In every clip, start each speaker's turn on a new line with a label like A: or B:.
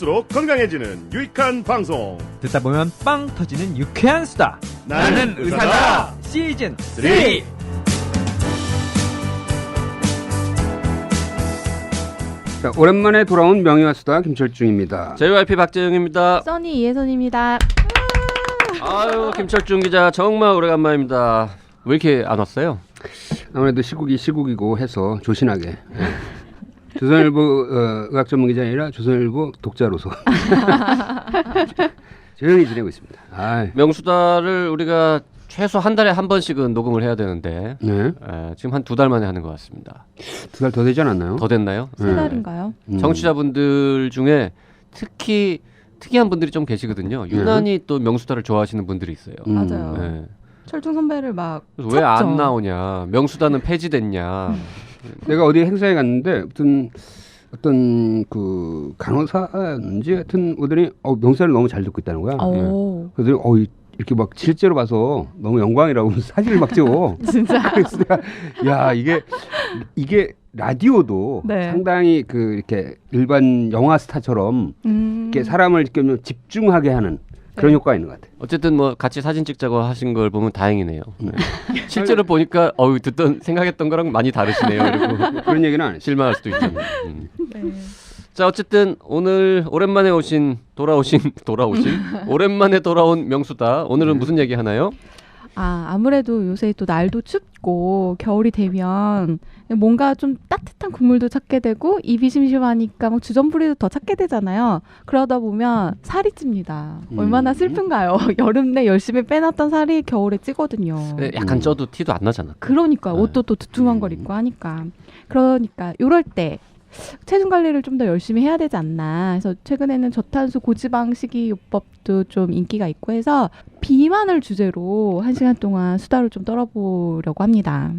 A: 들을수록 건강해지는 유익한 방송.
B: 듣다 보면 빵 터지는 유쾌한 수다.
A: 나는 의사다.
B: 시즌 3.
C: 자, 오랜만에 돌아온 명예와 수다 김철중입니다.
D: JYP 박재영입니다.
E: 써니 이혜선입니다.
D: 아유, 김철중 기자 정말 오래간만입니다. 왜 이렇게 안 왔어요?
C: 아무래도 시국이고 해서 조신하게. 조선일보 의학 전문 기자 아니라 조선일보 독자로서 조용히 지내고 있습니다.
D: 명수다를 우리가 최소 한 달에 한 번씩은 녹음을 해야 되는데
C: 네.
D: 지금 한 2달 만에 하는 것 같습니다.
C: 2달 더 되지 않았나요?
D: 더 됐나요?
E: 세 달인가요?
D: 청취자분들 중에 특히 특이한 분들이 좀 계시거든요. 유난히 또 명수다를 좋아하시는 분들이 있어요.
E: 맞아요.
D: 네.
E: 철중 선배를 막
D: 왜 안 나오냐? 명수다는 폐지됐냐?
C: 내가 어디 행사에 갔는데 어떤 그 간호사인지 하여튼 오더니 명사를 너무 잘 듣고 있다는 거야.
E: 오.
C: 그래서 이렇게 막 실제로 봐서 너무 영광이라고 사진을 막 찍어.
E: 진짜.
C: 그래서 내가 야 이게 라디오도
E: 네.
C: 상당히 그 이렇게 일반 영화 스타처럼 이렇게 사람을 이렇게 집중하게 하는 그런 효과가 있는 것 같아.
D: 어쨌든 뭐 같이 사진 찍자고 하신 걸 보면 다행이네요. 네. 실제로 보니까 듣던 생각했던 거랑 많이 다르시네요. 그리고
C: 그런 얘기는 안 했어.
D: 실망할 수도 있잖아요.
E: 네.
D: 자, 어쨌든 오늘 오랜만에 돌아오신 오랜만에 돌아온 명수다. 오늘은 무슨 얘기 하나요?
E: 아무래도 요새 또 날도 춥고 겨울이 되면 뭔가 좀 따뜻한 국물도 찾게 되고 입이 심심하니까 막 주전부리도 더 찾게 되잖아요. 그러다 보면 살이 찝니다. 얼마나 슬픈가요? 여름 내 열심히 빼놨던 살이 겨울에 찌거든요.
D: 약간 쪄도 티도 안 나잖아.
E: 그러니까 옷도 또 두툼한 걸 입고 하니까. 그러니까 이럴 때 체중 관리를 좀 더 열심히 해야 되지 않나. 그래서 최근에는 저탄수 고지방 식이요법도 좀 인기가 있고 해서 비만을 주제로 1시간 동안 수다를 좀 떨어보려고 합니다.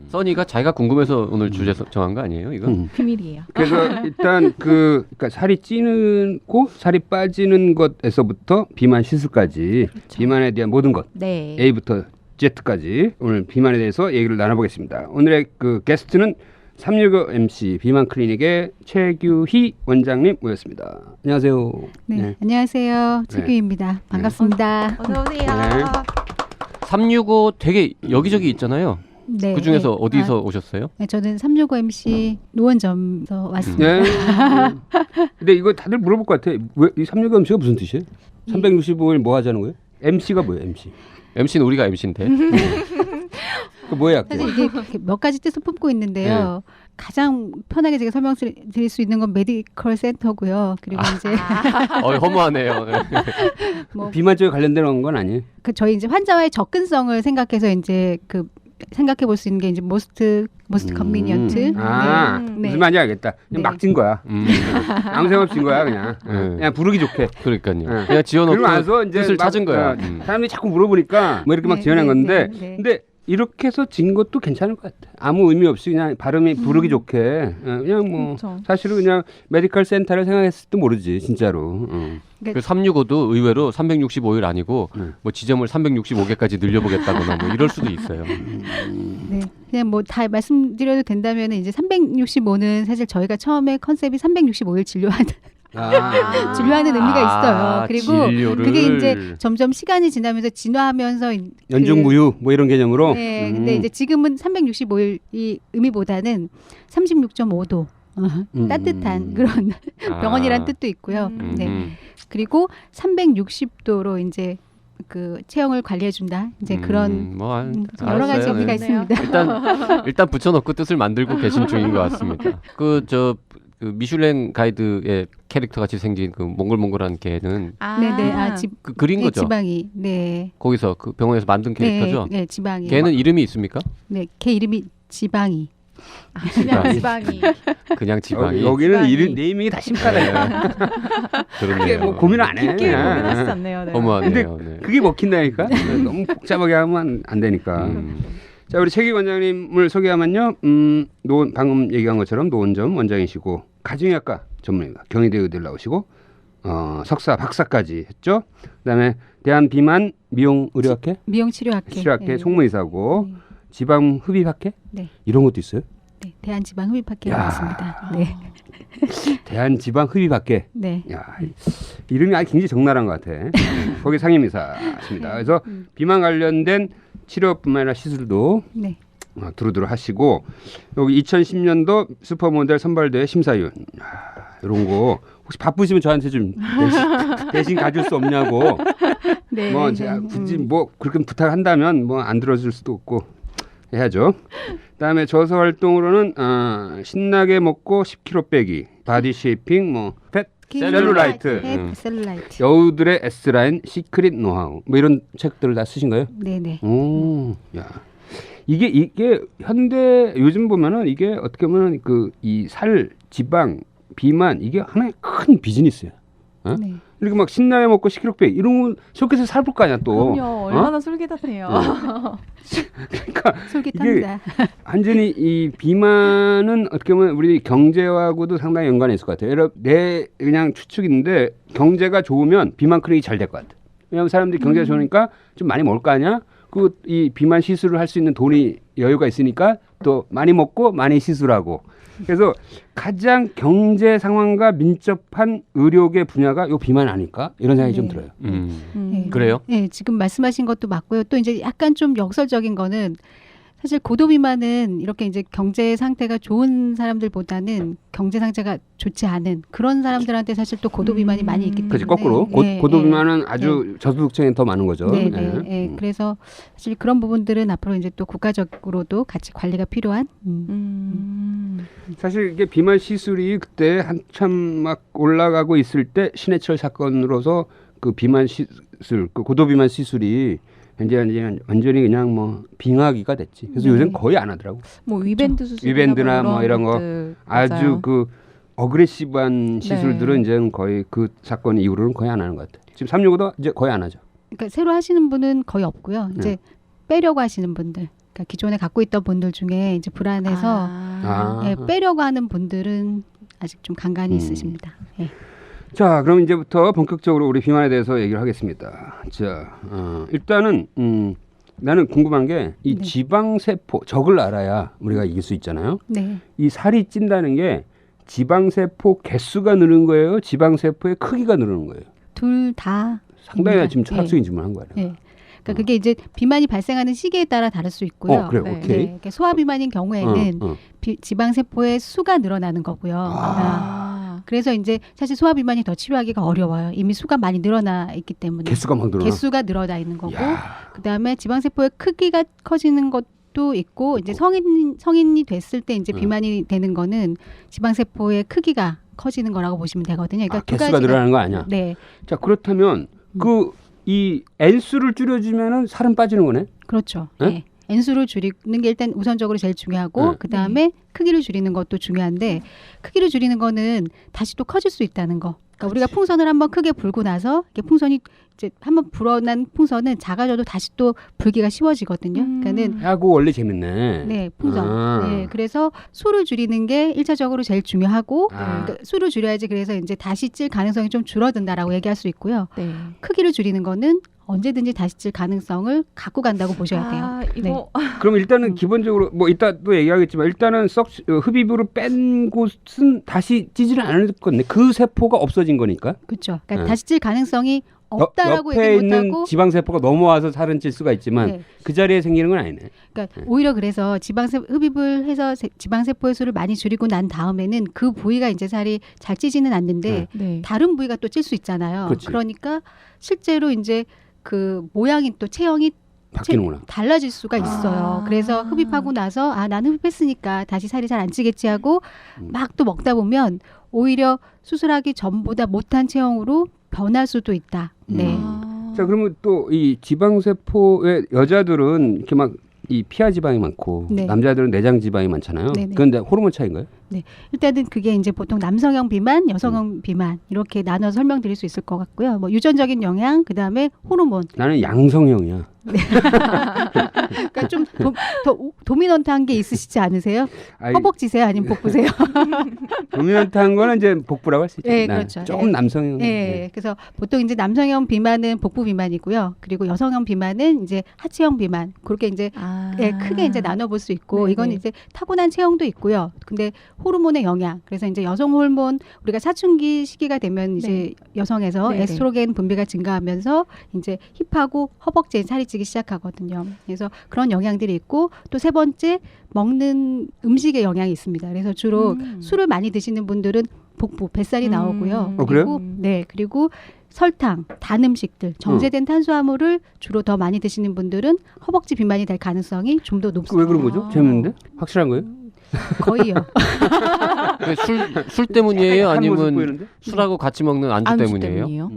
D: 써니가 자기가 궁금해서 오늘 주제 정한 거 아니에요, 이거?
E: 비밀이에요.
C: 그래서 일단 그러니까 살이 찌는 살이 빠지는 것에서부터 비만 시술까지
E: 그렇죠.
C: 비만에 대한 모든 것
E: 네.
C: A부터 Z까지 오늘 비만에 대해서 얘기를 나눠보겠습니다. 오늘의 그 게스트는 365 MC 비만 클리닉의 최규희 원장님 모셨습니다. 안녕하세요.
F: 네. 안녕하세요. 최규희입니다. 반갑습니다.
E: 어서 오세요.
C: 네.
D: 365 되게 여기저기 있잖아요.
F: 네.
D: 그 중에서 어디서 오셨어요?
F: 네, 저는 365 MC 노원점에서 왔습니다.
C: 네. 근데 이거 다들 물어볼 것 같아. 왜 이 365 MC가 무슨 뜻이에요? 365일 뭐 하자는 거예요? MC가 뭐예요? MC.
D: MC는 우리가 MC인데.
C: 그 뭐야?
F: 사실 이게 몇 가지 뜻을 품고 있는데요. 가장 편하게 제가 설명드릴 수 있는 건 메디컬 센터고요. 그리고 이제
D: 허무하네요.
F: 뭐
C: 비만 쪽에 관련된 건 아니에요?
F: 저희 이제 환자와의 접근성을 생각해서 이제 생각해 볼 수 있는 게 이제 most convenient. 네.
C: 무슨 말인지 알겠다. 그냥 막 찐 거야. 아무 생각 없이 찐 거야 그냥. 그냥 부르기 좋게.
D: 그러니까요. 그냥 지어놓고
C: 그리고 나서 이제
D: 뜻을 찾은 거야.
C: 사람들이 자꾸 물어보니까 뭐 이렇게 막 지어낸 건데 근데 이렇게 해서 진 것도 괜찮을 것 같아. 아무 의미 없이 그냥 발음이 부르기 좋게 그냥 뭐
E: 그렇죠.
C: 사실은 그냥 메디컬 센터를 생각했을 때 모르지 진짜로.
D: 그 365도 의외로 365일 아니고 뭐 지점을 365개까지 늘려보겠다거나 뭐 이럴 수도 있어요.
F: 네, 그냥 뭐 다 말씀드려도 된다면 이제 365는 사실 저희가 처음에 컨셉이 365일 진료하는 의미가 있어요. 그리고
D: 진료를.
F: 그게 이제 점점 시간이 지나면서 진화하면서
C: 연중무휴 뭐 이런 개념으로.
F: 네, 근데 이제 지금은 365일이 의미보다는 36.5도 따뜻한 그런 병원이란 뜻도 있고요. 네, 그리고 360도로 이제 그 체형을 관리해준다. 이제 그런 여러 가지 의미가 있습니다.
D: 일단 붙여놓고 뜻을 만들고 계신 중인 것 같습니다. 그 미슐랭 가이드의 캐릭터 같이 생긴 그 몽글몽글한 개는
F: 네네
D: 그린 거죠.
F: 지방이
D: 거기서 그 병원에서 만든 캐릭터죠.
F: 네, 지방이.
D: 걔는 이름이 있습니까?
F: 네, 걔 이름이 지방이.
E: 그냥 지방이.
D: 그냥 지방이.
C: 여기는 네이밍이 다 심각하다.
D: 그렇네요.
C: 그게 뭐 고민 안 해.
E: 깊게 고민하시지 않네요. 네.
D: 허무하네요.
C: 근데 그게 먹힌다니까. 너무 복잡하게 하면 안 되니까. 자, 우리 최규희 원장님을 소개하면요. 방금 얘기한 것처럼 노원점 원장이시고 가정의학과 전문의입니다. 경희대 의대를 나오시고 석사, 박사까지 했죠. 그다음에 대한비만 미용의료학회,
F: 미용치료학회
C: 치료학회 송무의사고 지방흡입학회
F: 네.
C: 이런 것도 있어요?
F: 네, 대한지방흡입학회가 있습니다. 네.
C: 대한지방흡입학회.
F: 네.
C: 야, 이름이 아주 굉장히 적나라한 것 같아. 거기 상임이사십니다. 그래서 비만 관련된 치료뿐만 아니라 시술도
F: 네.
C: 두루두루 하시고 여기 2010년도 슈퍼모델 선발대회 심사위원 이런 거 혹시 바쁘시면 저한테 좀 대신 가줄 수 없냐고.
F: 네.
C: 뭐 제가 굳이 뭐 그렇게 부탁한다면 뭐 안 들어줄 수도 없고 해야죠. 그다음에 저서 활동으로는 신나게 먹고 10kg 빼기, 바디 쉐이핑, 뭐 팻, 셀룰라이트,
F: 셀룰라이트.
C: 여우들의 S라인, 시크릿 노하우 뭐 이런 책들을 다 쓰신 거예요?
F: 네네.
C: 오, 야. 이게 현대 요즘 보면은 이게 어떻게 보면 그 이 살, 지방, 비만 이게 하나의 큰 비즈니스예요. 어?
F: 네.
C: 이렇게 막 신나게 먹고 10kg 빼기 이런 거 쇼케이스 살볼 거 아니야 또.
E: 그럼요. 얼마나 솔깃하세요.
C: 그러니까
F: 솔깃합니다.
C: 완전히 이 비만은 어떻게 보면 우리 경제하고도 상당히 연관이 있을 것 같아요. 내 그냥 추측인데 경제가 좋으면 비만 클리닉이 잘 될 것 같아. 왜냐하면 사람들이 경제가 좋으니까 좀 많이 먹을 거 아니야. 그 이 비만 시술을 할 수 있는 돈이 여유가 있으니까 또 많이 먹고 많이 시술하고. 그래서 가장 경제 상황과 민첩한 의료계 분야가 요 비만 아닐까 이런 생각이 좀 들어요.
F: 네.
D: 그래요?
F: 네, 지금 말씀하신 것도 맞고요. 또 이제 약간 좀 역설적인 거는 사실 고도비만은 이렇게 이제 경제 상태가 좋은 사람들보다는 경제 상태가 좋지 않은 그런 사람들한테 사실 또 고도비만이 많이 있기 때문에
C: 그렇지 거꾸로
F: 네,
C: 고도비만은 아주 저소득층에 더 많은 거죠.
F: 네, 네, 네. 그래서 사실 그런 부분들은 앞으로 이제 또 국가적으로도 같이 관리가 필요한.
C: 사실 이게 비만 시술이 그때 한참 막 올라가고 있을 때 신해철 사건으로서 그 비만 시술, 그 고도비만 시술이 이제 완전히 그냥 뭐 빙하기가 됐지. 그래서 요새는 거의 안 하더라고.
E: 뭐 위밴드 수술,
C: 위밴드나 뭐 이런 거 아주
E: 맞아요.
C: 그 어그레시브한 시술들은 이제는 거의 그 사건 이후로는 거의 안 하는 것 같아. 지금 365도 이제 거의 안 하죠.
F: 그러니까 새로 하시는 분은 거의 없고요. 이제 빼려고 하시는 분들, 그러니까 기존에 갖고 있던 분들 중에 이제 불안해서 예, 빼려고 하는 분들은 아직 좀 간간히 있으십니다. 예.
C: 자, 그럼 이제부터 본격적으로 우리 비만에 대해서 얘기를 하겠습니다. 자, 일단은 나는 궁금한 게 이
F: 네.
C: 지방세포 적을 알아야 우리가 이길 수 있잖아요.
F: 네.
C: 이 살이 찐다는 게 지방세포 개수가 느는 거예요? 지방세포의 크기가 느는 거예요?
F: 둘 다.
C: 상당히 지금 철학적인 질문을 한 거예요.
F: 네. 그러니까 그게 이제 비만이 발생하는 시기에 따라 다를 수 있고요.
C: 그래요.
E: 네.
C: 오케이.
F: 네. 그러니까 소화비만인 경우에는 지방세포의 수가 늘어나는 거고요. 그래서 이제 사실 소화비만이 더 치료하기가 어려워요. 이미 수가 많이 늘어나 있기 때문에.
C: 개수가 막 늘어나.
F: 개수가 늘어나 있는 거고.
C: 야.
F: 그다음에 지방세포의 크기가 커지는 것도 있고 이제 성인이 됐을 때 이제 비만이 되는 거는 지방세포의 크기가 커지는 거라고 보시면 되거든요. 그러니까 두
C: 개수가
F: 가지가
C: 늘어나는 거 아니야?
F: 네.
C: 자, 그렇다면 그 이 N수를 줄여주면은 살은 빠지는 거네?
F: 그렇죠.
C: 네?
F: 네. N수를 줄이는 게 일단 우선적으로 제일 중요하고
C: 네.
F: 그다음에 크기를 줄이는 것도 중요한데 크기를 줄이는 거는 다시 또 커질 수 있다는 거. 그러니까 우리가 풍선을 한번 크게 불고 나서 이게 풍선이 이제 한번 불어난 풍선은 작아져도 다시 또 불기가 쉬워지거든요. 그러니까는
C: 야구 원래 재밌네.
F: 네, 풍선. 네, 그래서 수를 줄이는 게 1차적으로 제일 중요하고 그러니까 수를 줄여야지 그래서 이제 다시 찔 가능성이 좀 줄어든다라고 얘기할 수 있고요.
E: 네.
F: 크기를 줄이는 거는 언제든지 다시 찔 가능성을 갖고 간다고 보셔야 돼요.
E: 이거
C: 그럼 일단은 기본적으로 뭐 이따 또 얘기하겠지만 일단은 흡입으로 뺀 곳은 다시 찌지는 않을 건데 그 세포가 없어진 거니까.
F: 그렇죠. 그러니까
C: 네.
F: 다시 찔 가능성이 없다라고
C: 옆에
F: 얘기
C: 있는
F: 못하고
C: 지방세포가 넘어와서 살은 찔 수가 있지만
F: 네.
C: 그 자리에 생기는 건 아니네.
F: 그러니까 오히려 그래서 흡입을 해서 지방세포의 수를 많이 줄이고 난 다음에는 그 부위가 이제 살이 잘 찌지는 않는데
E: 네.
F: 다른 부위가 또 찔 수 있잖아요.
C: 그렇지.
F: 그러니까 실제로 이제 그 모양이 또 체형이
C: 바뀌는구나.
F: 달라질 수가 있어요. 그래서 흡입하고 나서 나는 흡입했으니까 다시 살이 잘 안 찌겠지 하고 막 또 먹다 보면 오히려 수술하기 전보다 못한 체형으로 변할 수도 있다. 네.
C: 자, 그러면 또 이 지방세포의 여자들은 이렇게 막 이 피하 지방이 많고
F: 네.
C: 남자들은 내장 지방이 많잖아요.
F: 네네.
C: 그런데 호르몬 차이인가요?
F: 일단은 그게 이제 보통 남성형 비만, 여성형 비만 이렇게 나눠 설명드릴 수 있을 것 같고요. 뭐 유전적인 영향, 그 다음에 호르몬.
C: 나는 양성형이야.
F: 그러니까 좀 도미넌트한 게 있으시지 않으세요?
C: 아이,
F: 허벅지세요, 아니면 복부세요?
C: 도미넌트한 거는 이제 복부라고 할 수 있죠.
F: 네, 그렇죠.
C: 조금 남성형.
F: 네, 그래서 보통 이제 남성형 비만은 복부 비만이고요. 그리고 여성형 비만은 이제 하체형 비만. 그렇게 이제 크게 이제 나눠볼 수 있고,
E: 네네.
F: 이건 이제 타고난 체형도 있고요. 근데 호르몬의 영향. 그래서 이제 여성 호르몬 우리가 사춘기 시기가 되면 이제 여성에서
E: 네네.
F: 에스트로겐 분비가 증가하면서 이제 힙하고 허벅지에 살이 찌기 시작하거든요. 그래서 그런 영향들이 있고 또 세 번째 먹는 음식의 영향이 있습니다. 그래서 주로 술을 많이 드시는 분들은 복부, 뱃살이 나오고요.
C: 어, 그래요?
F: 그리고 네, 그리고 설탕, 단 음식들, 정제된 탄수화물을 주로 더 많이 드시는 분들은 허벅지 비만이 될 가능성이 좀 더 높습니다.
C: 왜 그런 거죠? 재밌는데? 확실한 거예요?
F: 거의요.
D: 술 때문이에요?
C: 한 모습
D: 아니면
C: 보이는데?
D: 술하고 같이 먹는 안주 때문이에요?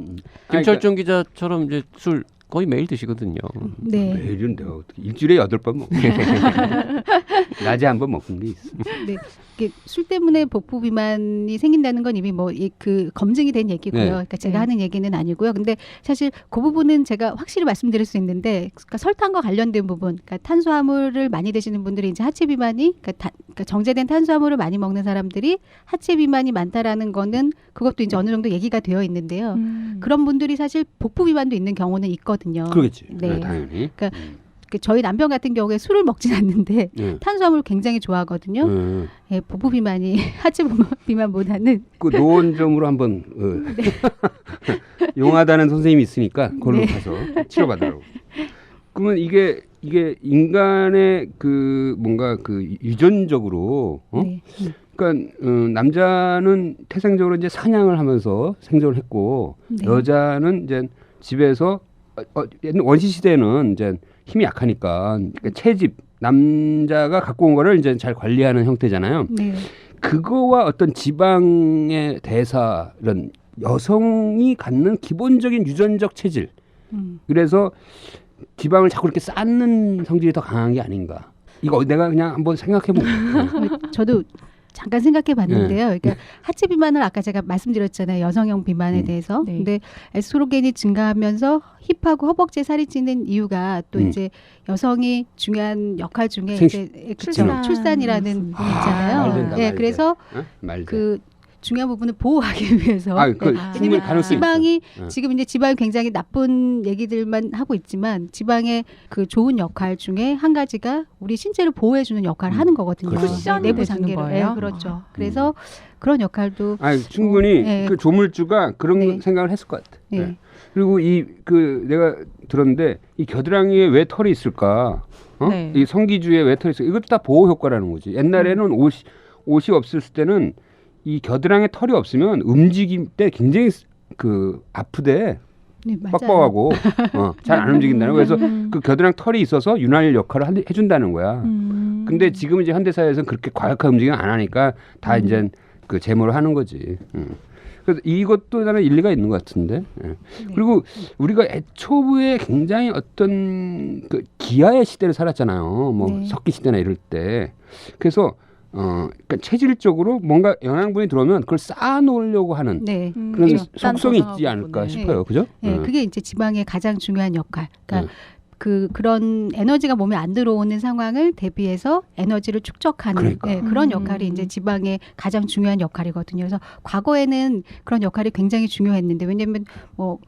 D: 김철종 기자처럼 이제 술 거의 매일 드시거든요.
F: 네.
C: 매일은 내가 어떻게 일주일에 8번 먹고 낮에 한 번 먹는 게 있어.
F: 네. 이게 술 때문에 복부 비만이 생긴다는 건 이미 뭐 그 검증이 된 얘기고요.
C: 네.
F: 그러니까 제가 하는 얘기는 아니고요. 근데 사실 그 부분은 제가 확실히 말씀드릴 수 있는데, 그러니까 설탕과 관련된 부분, 그러니까 탄수화물을 많이 드시는 분들이 이제 하체 비만이, 그러니까 정제된 탄수화물을 많이 먹는 사람들이 하체 비만이 많다라는 거는 그것도 이제 어느 정도 얘기가 되어 있는데요. 그런 분들이 사실 복부 비만도 있는 경우는 있거든요.
C: 그러겠지.
F: 네.
C: 네, 당연히.
F: 저희 남편 같은 경우에 술을 먹진 않는데
C: 네.
F: 탄수화물을 굉장히 좋아하거든요. 예, 복부 비만이 하체 비만보다는
C: 그 노원점으로 한번 용하다는 선생님이 있으니까 그걸로
F: 네.
C: 가서 치료받으라고. 그러면 이게 인간의 그 뭔가 그 유전적으로
F: 네.
C: 그러니까 남자는 태생적으로 이제 사냥을 하면서 생존을 했고
F: 네.
C: 여자는 이제 집에서 원시 시대는 이제 힘이 약하니까 그러니까 채집 남자가 갖고 온 거를 이제 잘 관리하는 형태잖아요.
F: 네.
C: 그거와 어떤 지방의 대사는 여성이 갖는 기본적인 유전적 체질. 그래서 지방을 자꾸 이렇게 쌓는 성질이 더 강한 게 아닌가. 이거 내가 그냥 한번 생각해 본 거예요.
F: 저도 잠깐 생각해 봤는데요. 그러니까 하체 비만을 아까 제가 말씀드렸잖아요. 여성형 비만에 대해서.
E: 네.
F: 근데 에스트로겐이 증가하면서 힙하고 허벅지에 살이 찌는 이유가 또 이제 여성이 중요한 역할 중에
C: 생식.
F: 이제
E: 출산.
F: 출산이라는 부분이 있잖아요.
C: 말된다,
F: 네,
C: 말돼.
F: 그래서
C: 말돼.
F: 그 중요한 부분을 보호하기 위해서.
C: 그
F: 네.
C: 충분히 가능성이
F: 지방이
C: 있어.
F: 지금 이제 지방이 굉장히 나쁜 얘기들만 하고 있지만 지방의 그 좋은 역할 중에 한 가지가 우리 신체를 보호해주는 역할을 하는 거거든요.
C: 그렇죠.
E: 쿠션이
F: 내부
E: 되주는
F: 장기를.
E: 거예요?
F: 네, 그렇죠. 그래서 그런 역할도
C: 충분히
F: 네.
C: 그 조물주가 그런
F: 네.
C: 생각을 했을 것 같아.
F: 네.
C: 네. 그리고 내가 들었는데 이 겨드랑이에 왜 털이 있을까?
E: 네.
C: 이 성기주에 왜 털이 있을까? 이것도 다 보호 효과라는 거지. 옛날에는 옷이 없었을 때는 이 겨드랑이에 털이 없으면 움직임 때 굉장히 아프대.
F: 네, 맞아요.
C: 뻑뻑하고 잘 안 움직인다는 거예요. 그래서 그 겨드랑이 털이 있어서 윤활 역할을 해준다는 거야. 근데 지금 이제 현대 사회에서는 그렇게 과격한 움직임 안 하니까 다 이제 그 제모를 하는 거지. 그래서 이것도 나는 일리가 있는 것 같은데. 예. 그리고 우리가 애초부에 굉장히 어떤 그 기아의 시대를 살았잖아요. 뭐
F: 네.
C: 석기 시대나 이럴 때. 그래서 그러니까 체질적으로 뭔가 영양분이 들어오면 그걸 쌓아놓으려고 하는
F: 네.
C: 그런
F: 그렇죠.
C: 속성이 있지 않을까 싶어요. 그죠?
F: 네, 그게 이제 지방의 가장 중요한 역할. 그러니까 그런 에너지가 몸에 안 들어오는 상황을 대비해서 에너지를 축적하는
C: 그러니까.
F: 네, 그런 역할이 이제 지방의 가장 중요한 역할이거든요. 그래서 과거에는 그런 역할이 굉장히 중요했는데 왜냐하면 뭐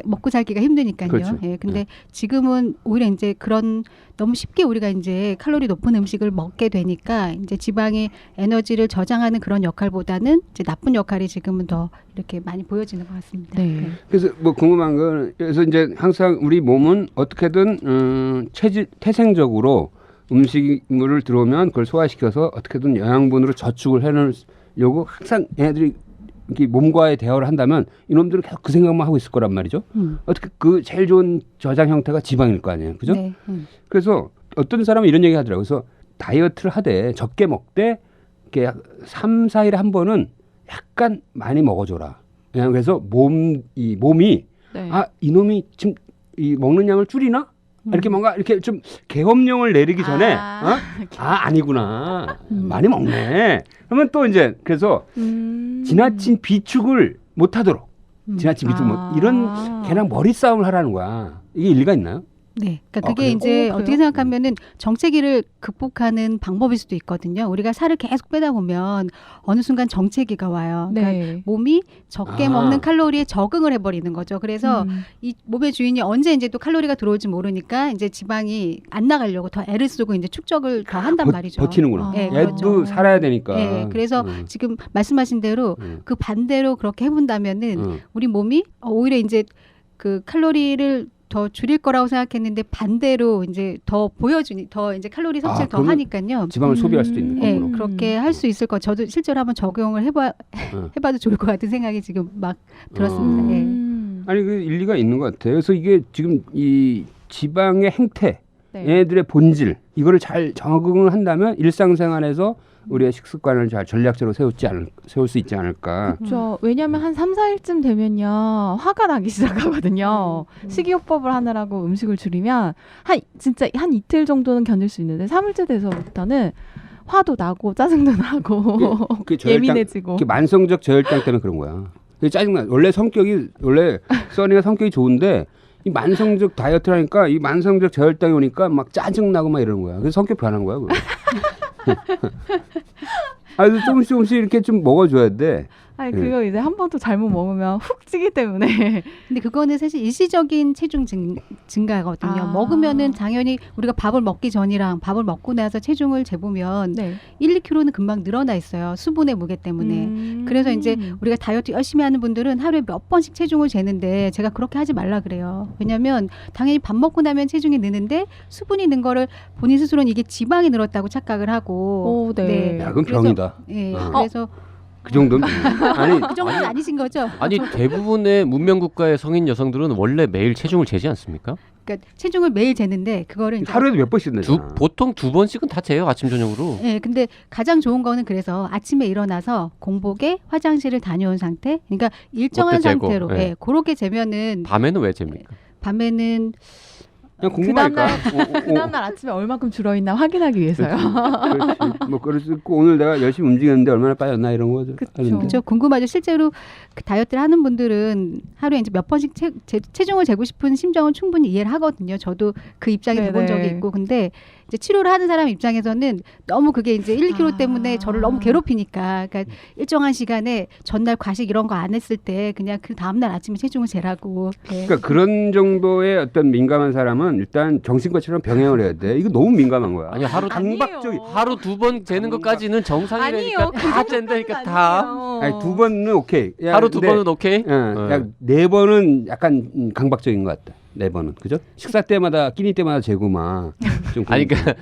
F: 먹고 살기가 힘드니까요.
C: 그렇죠.
F: 예, 근데 지금은 오히려 이제 그런 너무 쉽게 우리가 이제 칼로리 높은 음식을 먹게 되니까 이제 지방이 에너지를 저장하는 그런 역할보다는 이제 나쁜 역할이 지금은 더 이렇게 많이 보여지는 것 같습니다.
E: 네.
C: 그래서 뭐 궁금한 건 그래서 이제 항상 우리 몸은 어떻게든 태생적으로 음식물을 들어오면 그걸 소화시켜서 어떻게든 영양분으로 저축을 해놓으려고 항상 얘네들이 이렇게 몸과의 대화를 한다면 이놈들은 계속 그 생각만 하고 있을 거란 말이죠. 어떻게 그 제일 좋은 저장 형태가 지방일 거 아니에요, 그죠?
F: 네.
C: 그래서 어떤 사람은 이런 얘기 하더라고요. 그래서 다이어트를 하되 적게 먹되 이렇게 3, 4일에 한 번은 약간 많이 먹어줘라. 그래서 몸이
E: 네.
C: 이놈이 지금 이 먹는 양을 줄이나? 이렇게 뭔가 이렇게 좀 계엄령을 내리기 전에 아니구나. 많이 먹네. 그러면 또 이제 그래서 지나친 비축을 못하도록 지나친 비축 이런 걔랑 머리 싸움을 하라는 거야. 이게 일리가 있나요?
F: 네, 그러니까 그게
C: 그래요?
F: 이제
E: 오,
F: 어떻게
E: 그래요?
F: 생각하면은 정체기를 극복하는 방법일 수도 있거든요. 우리가 살을 계속 빼다 보면 어느 순간 정체기가 와요. 그러니까
E: 네.
F: 몸이 적게 먹는 칼로리에 적응을 해버리는 거죠. 그래서 이 몸의 주인이 언제 이제 또 칼로리가 들어올지 모르니까 이제 지방이 안 나가려고 더 애를 쓰고 이제 축적을 더 한단 말이죠.
C: 버티는구나.
F: 네,
C: 얘도
F: 그렇죠.
C: 살아야 되니까.
F: 네, 그래서 지금 말씀하신 대로 그 반대로 그렇게 해본다면은 우리 몸이 오히려 이제 그 칼로리를 더 줄일 거라고 생각했는데 반대로 이제 더 보여주니 더 이제 칼로리 섭취를 더
C: 그러면
F: 하니까요.
C: 지방을 소비할 수도 있는
F: 네,
C: 거구나.
F: 그렇게 할 수 있을 거. 저도 실제로 한번 적용을 해봐도 좋을 것 같은 생각이 지금 막 들었습니다. 예.
C: 아니 그 일리가 있는 것 같아요. 그래서 이게 지금 이 지방의 행태,
E: 네.
C: 얘네들의 본질 이거를 잘 적응을 한다면 일상생활에서 우리의 식습관을 잘 전략적으로 세울 수 있지 않을까.
E: 그렇죠. 왜냐하면 한 3, 4일쯤 되면요 화가 나기 시작하거든요. 식이요법을 하느라고 음식을 줄이면 진짜 한 이틀 정도는 견딜 수 있는데 3일째 돼서부터는 화도 나고 짜증도 나고
C: 그 저혈당,
E: 예민해지고.
C: 그 만성적 저혈당 때문에 그런 거야. 그게 짜증나. 원래 써니가 성격이 좋은데 이 만성적 다이어트를 하니까 이 만성적 저혈당이 오니까 막 짜증나고 막 이러는 거야. 그래서 성격 변한 거야. 그거. 그래서 조금씩 이렇게 좀 먹어줘야 돼.
E: 아니 그거 이제 한 번 또 잘못 먹으면 훅 찌기 때문에.
F: 근데 그거는 사실 일시적인 체중 증가거든요. 먹으면은 당연히 우리가 밥을 먹기 전이랑 밥을 먹고 나서 체중을 재보면
E: 네.
F: 1, 2kg는 금방 늘어나 있어요. 수분의 무게 때문에. 그래서 이제 우리가 다이어트 열심히 하는 분들은 하루에 몇 번씩 체중을 재는데 제가 그렇게 하지 말라 그래요. 왜냐하면 당연히 밥 먹고 나면 체중이 느는데 수분이 는 거를 본인 스스로는 이게 지방이 늘었다고 착각을 하고.
E: 오, 네.
C: 야, 그건 병이다.
F: 예,
C: 어.
F: 그래서
C: 그 정도면 아니
F: 그 정도는 아니신 거죠?
D: 아니 대부분의 문명 국가의 성인 여성들은 원래 매일 체중을 재지 않습니까?
F: 그러니까 체중을 매일 재는데 그거를 이제
C: 하루에도 몇 번씩 내잖아.
D: 보통 2번씩은 다 재요 아침 저녁으로.
F: 네, 근데 가장 좋은 거는 그래서 아침에 일어나서 공복에 화장실을 다녀온 상태, 그러니까 일정한
D: 그것도 재고,
F: 상태로,
D: 네.
F: 예, 그렇게 재면은
D: 밤에는 왜 잽니까?
F: 밤에는
C: 그냥 궁금하니까.
E: 그 다음날 아침에 얼마큼 줄어있나 확인하기 위해서요.
C: 그렇지. 뭐 그럴 수 있고 오늘 내가 열심히 움직였는데 얼마나 빠졌나 이런 거죠.
E: 그쵸.
F: 그렇죠. 궁금하죠. 실제로 그 다이어트를 하는 분들은 하루에 이제 몇 번씩 체중을 재고 싶은 심정은 충분히 이해를 하거든요. 저도 그 입장이 돼본
E: 네네.
F: 적이 있고, 근데 이제 치료를 하는 사람 입장에서는 너무 그게 이제 1, 2kg 때문에 저를 너무 괴롭히니까, 그러니까 일정한 시간에 전날 과식 이런 거 안 했을 때 그냥 그 다음날 아침에 체중을 재라고. 네.
C: 그러니까 그런 정도의 어떤 민감한 사람은 일단 정신과처럼 병행을 해야 돼. 이거 너무 민감한 거야.
D: 아니 하루
C: 강박적이.
D: 하루 2번 재는 것까지는 정상이라니까
E: 아니에요.
D: 다 잰다니까 다.
C: 아니 2번은 오케이. 야,
D: 하루
C: 근데,
D: 2번은 오케이.
C: 약 4번은 약간 강박적인 것 같다. 4번은 그죠? 식사 때마다 끼니 때마다 재고 막. 좀
D: 아니 그러니까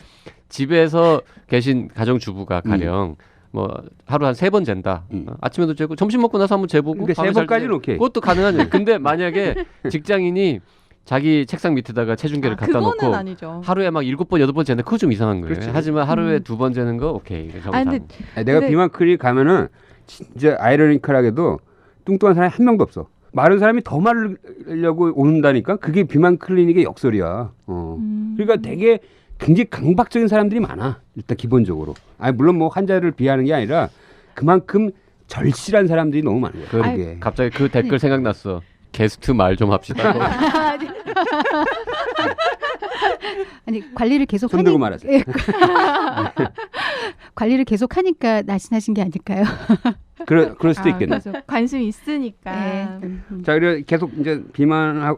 D: 집에서 계신 가정 주부가 가령 뭐 하루 한 3번 잰다. 아침에도 재고 점심 먹고 나서 한번 재보고.
C: 그러니까
D: 밤에 잘
C: 3번까지는
D: 재-
C: 오케이.
D: 그것도 가능한 일. 근데 만약에 직장인이 자기 책상 밑에다가 체중계를 갖다
E: 그거는
D: 놓고
E: 아니죠.
D: 하루에 막 7번 8번 재는 그거 좀 이상한 거예요.
C: 그렇지.
D: 하지만 하루에 2번 재는 거 오케이. 정상.
E: 아니, 근데
C: 내가
E: 근데-
C: 비만 클리닉 가면은 진짜 아이러니컬하게도 뚱뚱한 사람이 한 명도 없어. 마른 사람이 더 마르려고 오는다니까. 그게 비만 클리닉의 역설이야. 그러니까 되게 굉장히 강박적인 사람들이 많아. 일단 기본적으로. 아니 물론 뭐 환자를 비하는 게 아니라 그만큼 절실한 사람들이 너무 많은 거야. 그게.
D: 갑자기 그 댓글 생각났어. 게스트 말 좀 합시다.
F: 아니 관리를 계속
C: 손 들고 말하세요.
F: 예. 관리를 계속 하니까 날씬하신 게 아닐까요?
C: 그럴 수도 있겠네.
E: 그래서 관심 있으니까.
F: 네.
C: 자, 그리고 계속 이제 비만과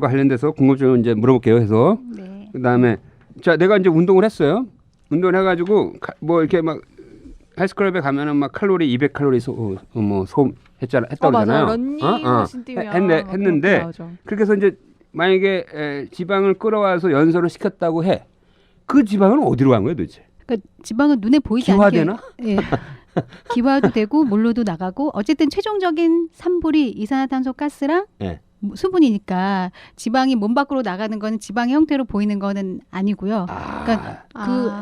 C: 관련돼서 궁금증을 이제 물어볼게요. 해서
F: 네.
C: 그다음에 자, 내가 이제 운동을 했어요. 운동을 해가지고 뭐 이렇게 막 헬스클럽에 가면은 막 칼로리 200칼로리 했다고
E: 맞아요.
C: 그러잖아요.
E: 런닝 머신 뛰면
C: 했는데 그렇게 해서 이제 만약에 지방을 끌어와서 연소를 시켰다고 해. 그 지방은 어디로 간 거예요, 도대체?
F: 그러니까 지방은 눈에 보이지
C: 기화되나?
F: 않게. 예. 기화도 되고 물로도 나가고 어쨌든 최종적인 산불이 이산화탄소가스랑
C: 예.
F: 수분이니까 지방이 몸 밖으로 나가는 거는 지방의 형태로 보이는 거는 아니고요. 그러니까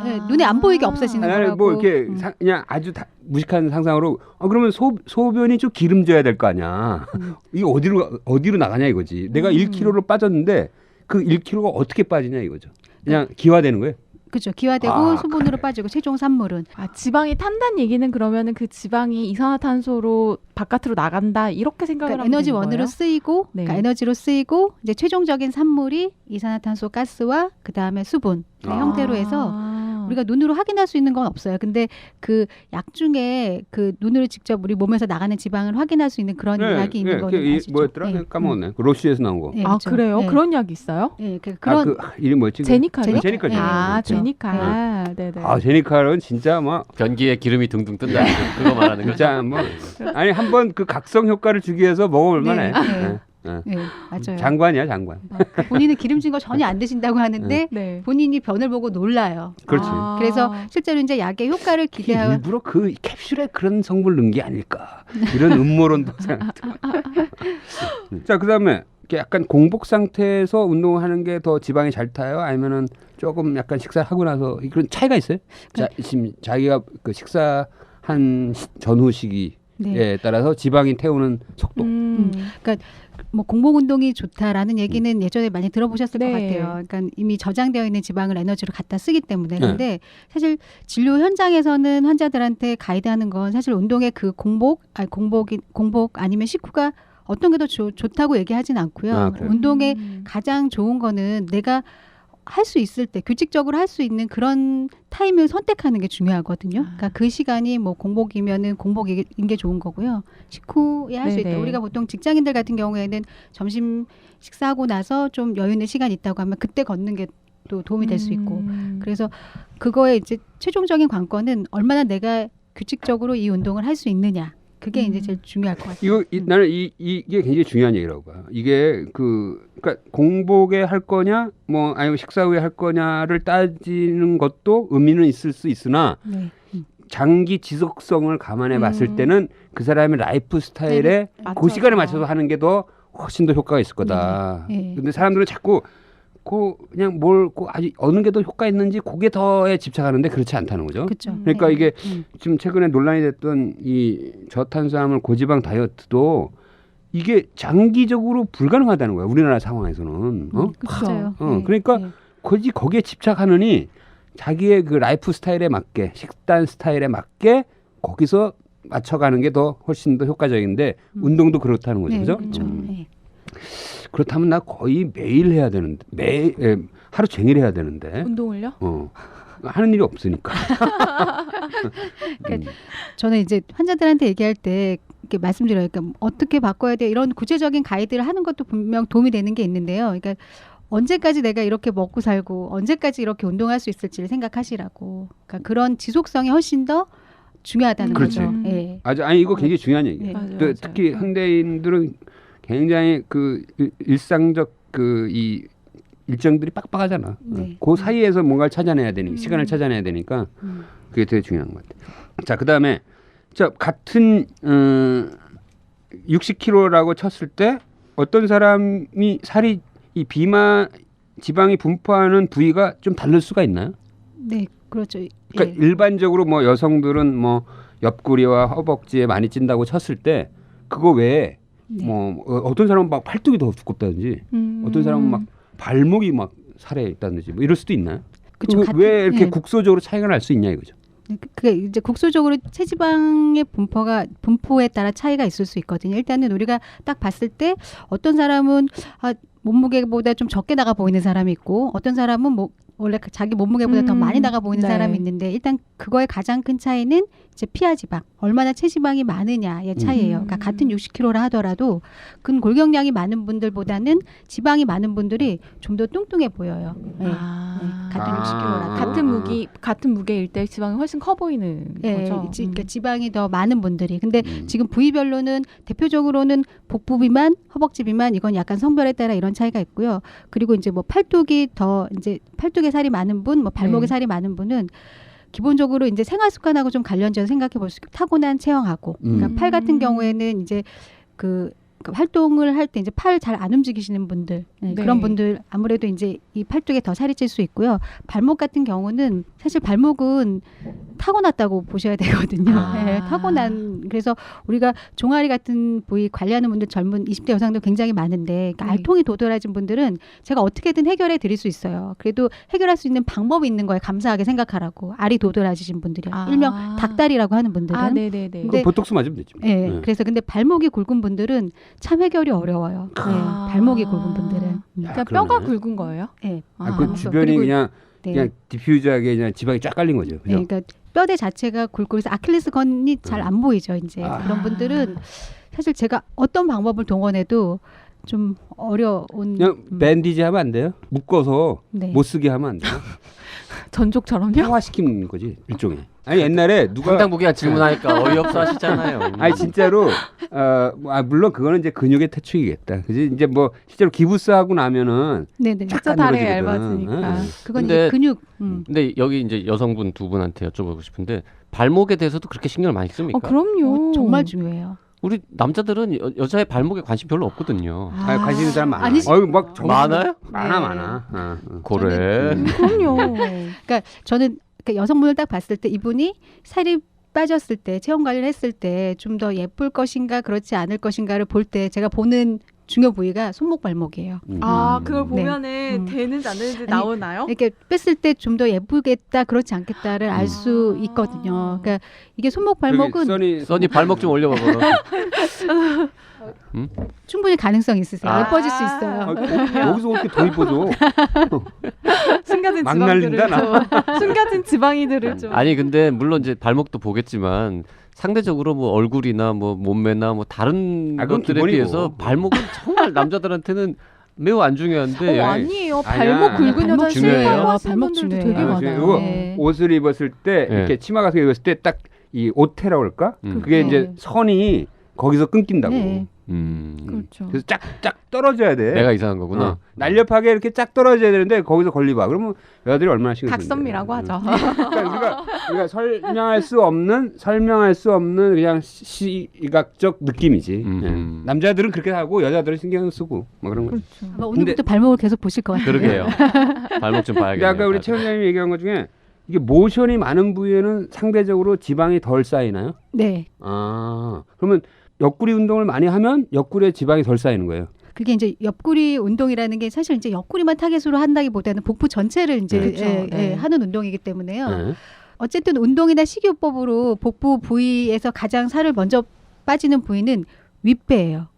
F: 예, 눈에 안 보이게 없어지는
C: 아니,
F: 거라고.
C: 뭐 이렇게 그냥 아주 무식한 상상으로 그러면 소변이 좀 기름져야 될 거 아니야. 이게 어디로 나가냐 이거지. 내가 1kg로 빠졌는데 그 1kg가 어떻게 빠지냐 이거죠. 그냥 기화되는 거예요.
F: 그렇죠. 기화되고
C: 아,
F: 수분으로
C: 그래.
F: 빠지고 최종 산물은
E: 지방이 탄다는 얘기는 그러면은 그 지방이 이산화탄소로 바깥으로 나간다 이렇게 생각을
F: 그러니까
E: 하면
F: 에너지
E: 되는
F: 원으로
E: 거예요?
F: 쓰이고
E: 네.
F: 그러니까 에너지로 쓰이고 이제 최종적인 산물이 이산화탄소 가스와 그 다음에 수분 형태로 해서 우리가 눈으로 확인할 수 있는 건 없어요. 근데 그 약 중에 그 눈으로 직접 우리 몸에서 나가는 지방을 확인할 수 있는 그런 약이 있는 거는 아시죠?
C: 뭐였더라?
F: 네.
C: 까먹었네. 그 러시에서 나온 거.
F: 네,
E: 아
F: 그렇죠.
E: 그래요?
F: 네.
E: 그런 약이 있어요?
F: 네, 그런
C: 그 이름 뭐였지?
E: 제니칼이요?
C: 제니칼.
F: 네.
E: 아
F: 그렇죠.
E: 제니칼. 네네.
C: 아 제니칼은 진짜 뭐
D: 변기에 기름이 둥둥 뜬다. 그거 말하는 거죠.
C: 진짜 뭐 아니 한번 그 각성 효과를 주기 위해서 먹어볼
F: 네,
C: 만해.
F: 네.
C: 네.
F: 네, 맞아요.
C: 장관이야 장관.
F: 본인은 기름진 거 전혀 안 드신다고 하는데
E: 네.
F: 본인이 변을 보고 놀라요.
C: 그렇지.
E: 아.
F: 그래서 실제로 이제 약의 효과를 기대하고
C: 일부러 그 캡슐에 그런 성분을 넣은 게 아닐까 이런 음모론도 생각도. 자 그다음에 이렇게 약간 공복 상태에서 운동하는 게 더 지방이 잘 타요? 아니면은 조금 약간 식사하고 나서 그런 차이가 있어요? 지금 자기가 그 식사한 전후 시기에
F: 네.
C: 따라서 지방이 태우는 속도.
F: 뭐 공복 운동이 좋다라는 얘기는 예전에 많이 들어보셨을
E: 네.
F: 것 같아요. 그러니까 이미 저장되어 있는 지방을 에너지로 갖다 쓰기 때문에.
C: 네.
F: 근데 사실 진료 현장에서는 환자들한테 가이드하는 건 사실 운동의 그 공복 아니면 식후가 어떤 게 더 좋다고 얘기하진 않고요.
C: 아, 그래요?
F: 운동의 가장 좋은 거는 내가 할 수 있을 때 규칙적으로 할 수 있는 그런 타임을 선택하는 게 중요하거든요. 그러니까 그 시간이 뭐 공복이면은 공복인 게 좋은 거고요. 식후에 할 수 있다.
E: 네네.
F: 우리가 보통 직장인들 같은 경우에는 점심 식사하고 나서 좀 여유 있는 시간 있다고 하면 그때 걷는 게 또 도움이 될 수 있고. 그래서 그거의 이제 최종적인 관건은 얼마나 내가 규칙적으로 이 운동을 할 수 있느냐. 그게 이제 제일 중요할 것 같아요.
C: 나는 이게 굉장히 중요한 얘기라고 봐요. 이게 그러니까 공복에 할 거냐, 뭐 아니면 식사 후에 할 거냐를 따지는 것도 의미는 있을 수 있으나
F: 네.
C: 장기 지속성을 감안해 봤을 때는 그 사람의 라이프 스타일에 그 시간에 맞춰서 하는 게 더 훨씬 더 효과가 있을 거다.
F: 네. 네.
C: 근데 사람들은 자꾸 그냥 아주 어느 게 더 효과 있는지 그게 더에 집착하는데 그렇지 않다는 거죠.
F: 그렇죠.
C: 그러니까 이게 지금 최근에 논란이 됐던 이 저탄수화물 고지방 다이어트도 이게 장기적으로 불가능하다는 거야. 우리나라 상황에서는.
F: 맞아요.
C: 그러니까
F: 네.
C: 거기에 집착하느니 자기의 그 라이프 스타일에 맞게 식단 스타일에 맞게 거기서 맞춰가는 게 더 훨씬 더 효과적인데 운동도 그렇다는 거죠.
F: 네,
C: 그죠?
F: 그렇죠. 네.
C: 그렇다면 나 거의 매일 해야 되는데 하루 종일 해야 되는데
E: 운동을요?
C: 하는 일이 없으니까.
F: 그러니까 저는 이제 환자들한테 얘기할 때 이렇게 말씀드려요. 그러니까 어떻게 바꿔야 돼 이런 구체적인 가이드를 하는 것도 분명 도움이 되는 게 있는데요. 그러니까 언제까지 내가 이렇게 먹고 살고 언제까지 이렇게 운동할 수 있을지를 생각하시라고. 그러니까 그런 지속성이 훨씬 더 중요하다는
C: 그렇지.
F: 거죠. 예.
C: 아니 이거 굉장히 중요한 얘기예요.
F: 네.
E: 맞아요,
C: 또
E: 맞아요.
C: 특히 현대인들은 굉장히 그 일상적 그 이 일정들이 빡빡하잖아.
F: 네.
C: 그 사이에서 뭔가를 찾아내야 되니까 시간을 찾아내야 되니까 그게 되게 중요한 것 같아요. 자 그다음에 같은 60kg라고 쳤을 때 어떤 사람이 살이 이 비만 지방이 분포하는 부위가 좀 다를 수가 있나요?
F: 네, 그렇죠.
C: 그러니까
F: 예.
C: 일반적으로 뭐 여성들은 뭐 옆구리와 허벅지에 많이 찐다고 쳤을 때 그거 외에
F: 네.
C: 뭐 어떤 사람은 막 팔뚝이 더 두껍다든지 어떤 사람은 막 발목이 막 살에 있다든지 뭐 이럴 수도 있나요?
F: 그쵸,
C: 그 왜 이렇게
F: 예.
C: 국소적으로 차이가 날 수 있냐 이거죠.
F: 그게 이제 국소적으로 체지방의 분포에 따라 차이가 있을 수 있거든요. 일단은 우리가 딱 봤을 때 어떤 사람은 몸무게보다 좀 적게 나가 보이는 사람이 있고 어떤 사람은 뭐 원래 자기 몸무게보다 더 많이 나가 보이는
E: 네.
F: 사람이 있는데 일단 그거의 가장 큰 차이는 이제 피하 지방, 얼마나 체지방이 많으냐의 차이예요. 그러니까 같은 60kg라 하더라도 근골격량이 많은 분들보다는 지방이 많은 분들이 좀 더 뚱뚱해 보여요. 네. 같은 60kg라도.
E: 같은 무게일 때 지방이 훨씬 커 보이는
F: 예,
E: 거죠.
F: 그러니까 지방이 더 많은 분들이. 근데 지금 부위별로는 대표적으로는 복부 비만, 허벅지 비만 이건 약간 성별에 따라 이런 차이가 있고요. 그리고 이제 뭐 팔뚝에 살이 많은 분, 뭐 발목에
E: 네.
F: 살이 많은 분은 기본적으로 이제 생활 습관하고 좀 관련지어서 생각해 볼 수 있고 타고난 체형하고 그러니까 팔 같은 경우에는 이제 그 활동을 할 때 이제 팔 잘 안 움직이시는 분들
E: 네.
F: 그런 분들 아무래도 이제 이 팔뚝에 더 살이 찔 수 있고요. 발목 같은 경우는 사실 발목은 타고났다고 보셔야 되거든요.
E: 아.
F: 네, 타고난 그래서 우리가 종아리 같은 부위 관리하는 분들 젊은 20대 여성들 굉장히 많은데 그러니까
E: 네.
F: 알통이 도드라진 분들은 제가 어떻게든 해결해 드릴 수 있어요. 그래도 해결할 수 있는 방법이 있는 거예요. 감사하게 생각하라고. 알이 도드라지신 분들이요.
E: 아.
F: 일명 닭다리라고 하는 분들은.
E: 아, 네네네.
F: 근데
C: 그럼 보톡스 맞으면 되죠.
F: 네,
C: 네.
F: 그래서 근데 발목이 굵은 분들은 참 해결이 어려워요. 네,
E: 아.
F: 발목이 굵은 분들은.
C: 야,
E: 그러니까
C: 그러네.
E: 뼈가 굵은 거예요?
F: 네.
C: 아, 그
E: 아.
C: 주변이
F: 그리고-
C: 그냥
F: 네.
C: 그냥 디퓨저하게 그냥 지방이 쫙 깔린 거죠.
F: 네,
C: 그죠?
F: 그러니까 뼈대 자체가 굵고 그래서 아킬레스건이 잘 안 보이죠. 이제
C: 아.
F: 그런 분들은 사실 제가 어떤 방법을 동원해도 좀 어려운.
C: 그냥 밴디지 하면 안 돼요? 묶어서
F: 네.
C: 못 쓰게 하면 안 돼요?
E: 전족처럼요?
C: 평화시키는 거지 일종의. 아니 옛날에 누가
D: 상당부기가 질문하니까 어이없어 하시잖아요.
C: 아니 진짜로 물론 그거는 이제 근육의 태축이겠다. 그지 이제 뭐 실제로 기부스 하고 나면은
F: 네네.
C: 쫙
E: 진짜 다리가
C: 만들어지거든.
E: 얇아지니까.
C: 응.
F: 그건
D: 근데-
F: 이제 근육.
D: 근데 여기 이제 여성분 두 분한테 여쭤보고 싶은데 발목에 대해서도 그렇게 신경을 많이 씁니까?
E: 그럼요.
F: 정말 중요해요.
D: 우리 남자들은 여자의 발목에 관심 별로 없거든요.
C: 아니, 관심 있는 사람 많아.
F: 아니지.
C: 막
D: 많아요?
C: 많아
F: 네.
C: 많아.
D: 그래.
E: 그럼요.
F: 그러니까 저는 그러니까 여성분을 딱 봤을 때 이분이 살이 빠졌을 때 체형 관리를 했을 때 좀 더 예쁠 것인가 그렇지 않을 것인가를 볼 때 제가 보는 중요 부위가 손목 발목이에요.
E: 아, 그걸
F: 네.
E: 보면은 되는지 안 되는지
F: 아니,
E: 나오나요?
F: 이렇게 뺐을 때 좀 더 예쁘겠다 그렇지 않겠다를 알 수 있거든요. 그러니까 이게 손목 발목은
D: 써니 발목 좀 올려봐 그럼.
F: 충분히 가능성 있으세요.
C: 아.
F: 예뻐질 수 있어요.
C: 여기서 어떻게 더 이뻐져?
E: 숨겨진
C: 막
E: 지방들을
C: 날린다,
E: 좀 숨겨진 지방이들을 좀
D: 아니 근데 물론 이제 발목도 보겠지만 상대적으로 뭐 얼굴이나 뭐 몸매나 뭐 다른
C: 그건
D: 것들에
C: 기본이고.
D: 비해서 발목은 정말 남자들한테는 매우 안 중요한데
E: 아니에요.
C: 아니야.
E: 발목 굵은
F: 발목
E: 여자
D: 중요해요.
E: 싫다고 하시는
F: 발목
E: 분들도
F: 중요해요.
E: 되게
C: 아,
E: 많아요.
C: 이거
F: 네.
C: 옷을 입었을 때
D: 네.
C: 이렇게 치마 같은 거 입었을 때 딱 이 오테라고 그럴까? 그게
F: 네.
C: 이제 선이 거기서 끊긴다고.
F: 네.
E: 그렇죠.
C: 그래서 쫙 떨어져야 돼.
D: 내가 이상한 거구나.
C: 어. 날렵하게 이렇게 쫙 떨어져야 되는데 거기서 걸리봐. 그러면 여자들이 얼마나 신경 쓰는데.
E: 각선미라고 하죠.
C: 그러니까 우리가 설명할 수 없는 그냥 시각적 느낌이지.
D: 음.
C: 예. 남자들은 그렇게 하고 여자들은 신경 쓰고 뭐 그런 거.
E: 그렇죠.
F: 아마 오늘부터 발목을 계속 보실 것 같아요.
D: 그러게요. 발목 좀
C: 근데
D: 봐야겠네요.
C: 아까 우리 최 원장님이 얘기한 것 중에 이게 모션이 많은 부위에는 상대적으로 지방이 덜 쌓이나요?
F: 네.
C: 아, 그러면 옆구리 운동을 많이 하면 옆구리에 지방이 덜 쌓이는 거예요.
F: 그게 이제 옆구리 운동이라는 게 사실 이제 옆구리만 타겟으로 한다기보다는 복부 전체를 이제
E: 그렇죠. 네.
F: 하는 운동이기 때문에요.
C: 네.
F: 어쨌든 운동이나 식이요법으로 복부 부위에서 가장 살을 먼저 빠지는 부위는 윗배예요.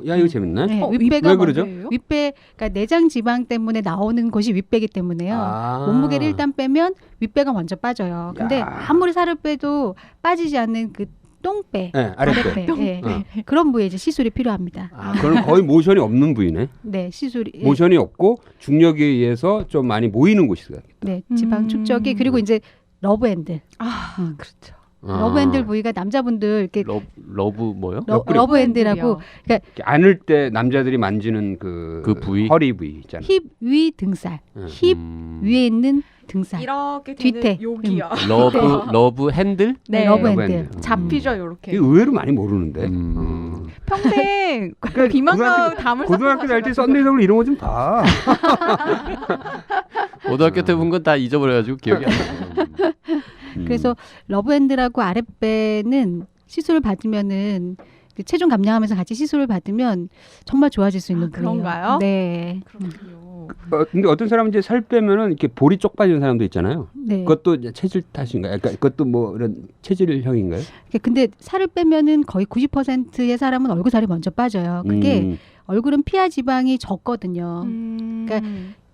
C: 야 이거 재밌네.
F: 네,
C: 윗배가 왜 그러죠?
E: 뭐예요?
F: 윗배, 그러니까 내장 지방 때문에 나오는 것이 윗배기 때문에요.
C: 아.
F: 몸무게를 일단 빼면 윗배가 먼저 빠져요. 근데
C: 야.
F: 아무리 살을 빼도 빠지지 않는 그 똥배,
C: 네, 아랫배.
F: 예.
C: 어.
F: 그런 부위에 이제 시술이 필요합니다.
C: 아, 그럼 거의 모션이 없는 부위네.
F: 네, 시술이 예.
C: 모션이 없고 중력에 의해서 좀 많이 모이는 곳이다.
F: 네, 지방 축적이 그리고 이제 러브핸들.
E: 아, 그렇죠.
F: 러브핸들 부위가 남자분들 이렇게
D: 러브 뭐요?
F: 러브핸드라고 그러니까
C: 안을 때 남자들이 만지는
D: 그 부위?
C: 허리 부위 있잖아.
F: 힙 위 등살,
C: 음.
F: 힙 위에 있는 등살.
E: 이렇게
F: 뒤태.
E: 되는 여기요.
D: 러브 핸들?
F: 네,
E: 네.
F: 러브핸들.
E: 잡히죠,
C: 이게
E: 요렇게.
C: 의외로 많이 모르는데.
E: 평생 비만과 담을
C: 고등학교 다닐 때 썬데이성을 이런 거 좀 봐.
D: 고등학교 때 본 건 다 잊어버려가지고 기억이 안 나요.
F: 그래서 러브핸드라고 아랫배는 시술을 받으면은 그 체중 감량하면서 같이 시술을 받으면 정말 좋아질 수 있는
E: 아,
F: 부위예요.
E: 그런가요?
F: 네.
E: 그렇군요.
C: 근데 어떤 사람은 이제 살 빼면은 이렇게 볼이 쪽 빠지는 사람도 있잖아요.
F: 네.
C: 그것도 이제 체질 탓인가요? 그러니까 그것도 뭐 이런 체질형인가요?
F: 근데 살을 빼면은 거의 90%의 사람은 얼굴 살이 먼저 빠져요. 그게 얼굴은 피하 지방이 적거든요. 그러니까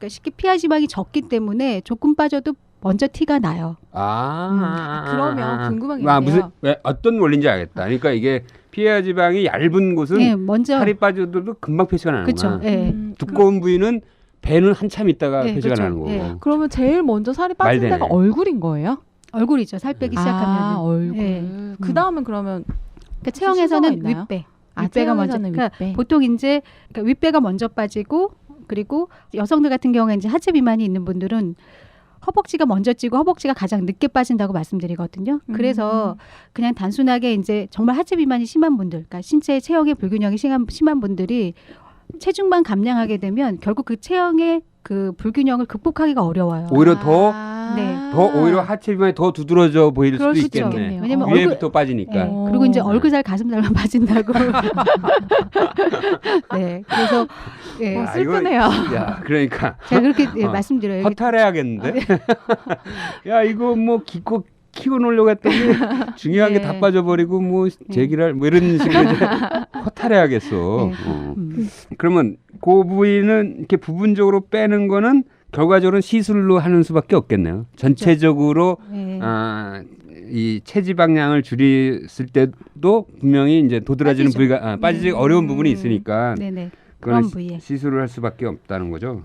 F: 쉽게 피하 지방이 적기 때문에 조금 빠져도 먼저 티가 나요.
E: 그러면 궁금한 게 있네요.
C: 왜 어떤 원리인지 알겠다. 그러니까 이게 피하 지방이 얇은 곳은
F: 네, 먼저
C: 살이 빠져도 금방 표시가 나는구나.
F: 그렇죠. 네.
C: 두꺼운 부위는 배는 한참 있다가
F: 네,
C: 표시가
F: 그렇죠.
C: 나는 거고.
F: 네.
E: 그러면 제일 먼저 살이 빠진
C: 말되네.
E: 데가 얼굴인 거예요?
F: 얼굴이죠. 살 빼기 시작하면.
E: 아, 얼굴.
F: 네.
E: 그 다음은 그러면
F: 그러니까 체형에서는
E: 순서가 있나요?
F: 윗배.
E: 아,
F: 윗배가 먼저.
E: 체형에서는
F: 그러니까
E: 윗배.
F: 보통 이제 그러니까 윗배가 먼저 빠지고 그리고 여성들 같은 경우에 이제 하체 비만이 있는 분들은 허벅지가 먼저 찌고 허벅지가 가장 늦게 빠진다고 말씀드리거든요. 그래서 그냥 단순하게 이제 정말 하체 비만이 심한 분들, 그러니까 신체 체형의 불균형이 심한 분들이 체중만 감량하게 되면 결국 그 체형의 그 불균형을 극복하기가 어려워요.
C: 오히려 더 오히려 하체 비만이 더 두드러져 보일 수도
E: 그럴 수도
C: 있겠네.
E: 있겠네요.
F: 왜냐면
C: 위에부터 빠지니까.
F: 네. 그리고 이제 얼굴살 가슴살만 빠진다고. 네. 그래서 예.
C: 야,
E: 슬프네요.
C: 야, 그러니까
F: 제가 그렇게 말씀드려요.
C: 허탈해야겠는데. 야, 이거 뭐 기껏 키워놓으려고 했더니 중요한 게 다
F: 네.
C: 빠져버리고 뭐 제기랄 뭐 이런 식으로 이제 허탈해야겠어.
F: 네.
C: 그러면 그 부위는 이렇게 부분적으로 빼는 거는 결과적으로는 시술로 하는 수밖에 없겠네요. 전체적으로
F: 네.
C: 이 체지방량을 줄였을 때도 분명히 이제 도드라지는
F: 빠지죠.
C: 부위가 빠지기 어려운 부분이 있으니까
F: 네네.
C: 그건
F: 그런 부위에.
C: 시술을 할 수밖에 없다는 거죠.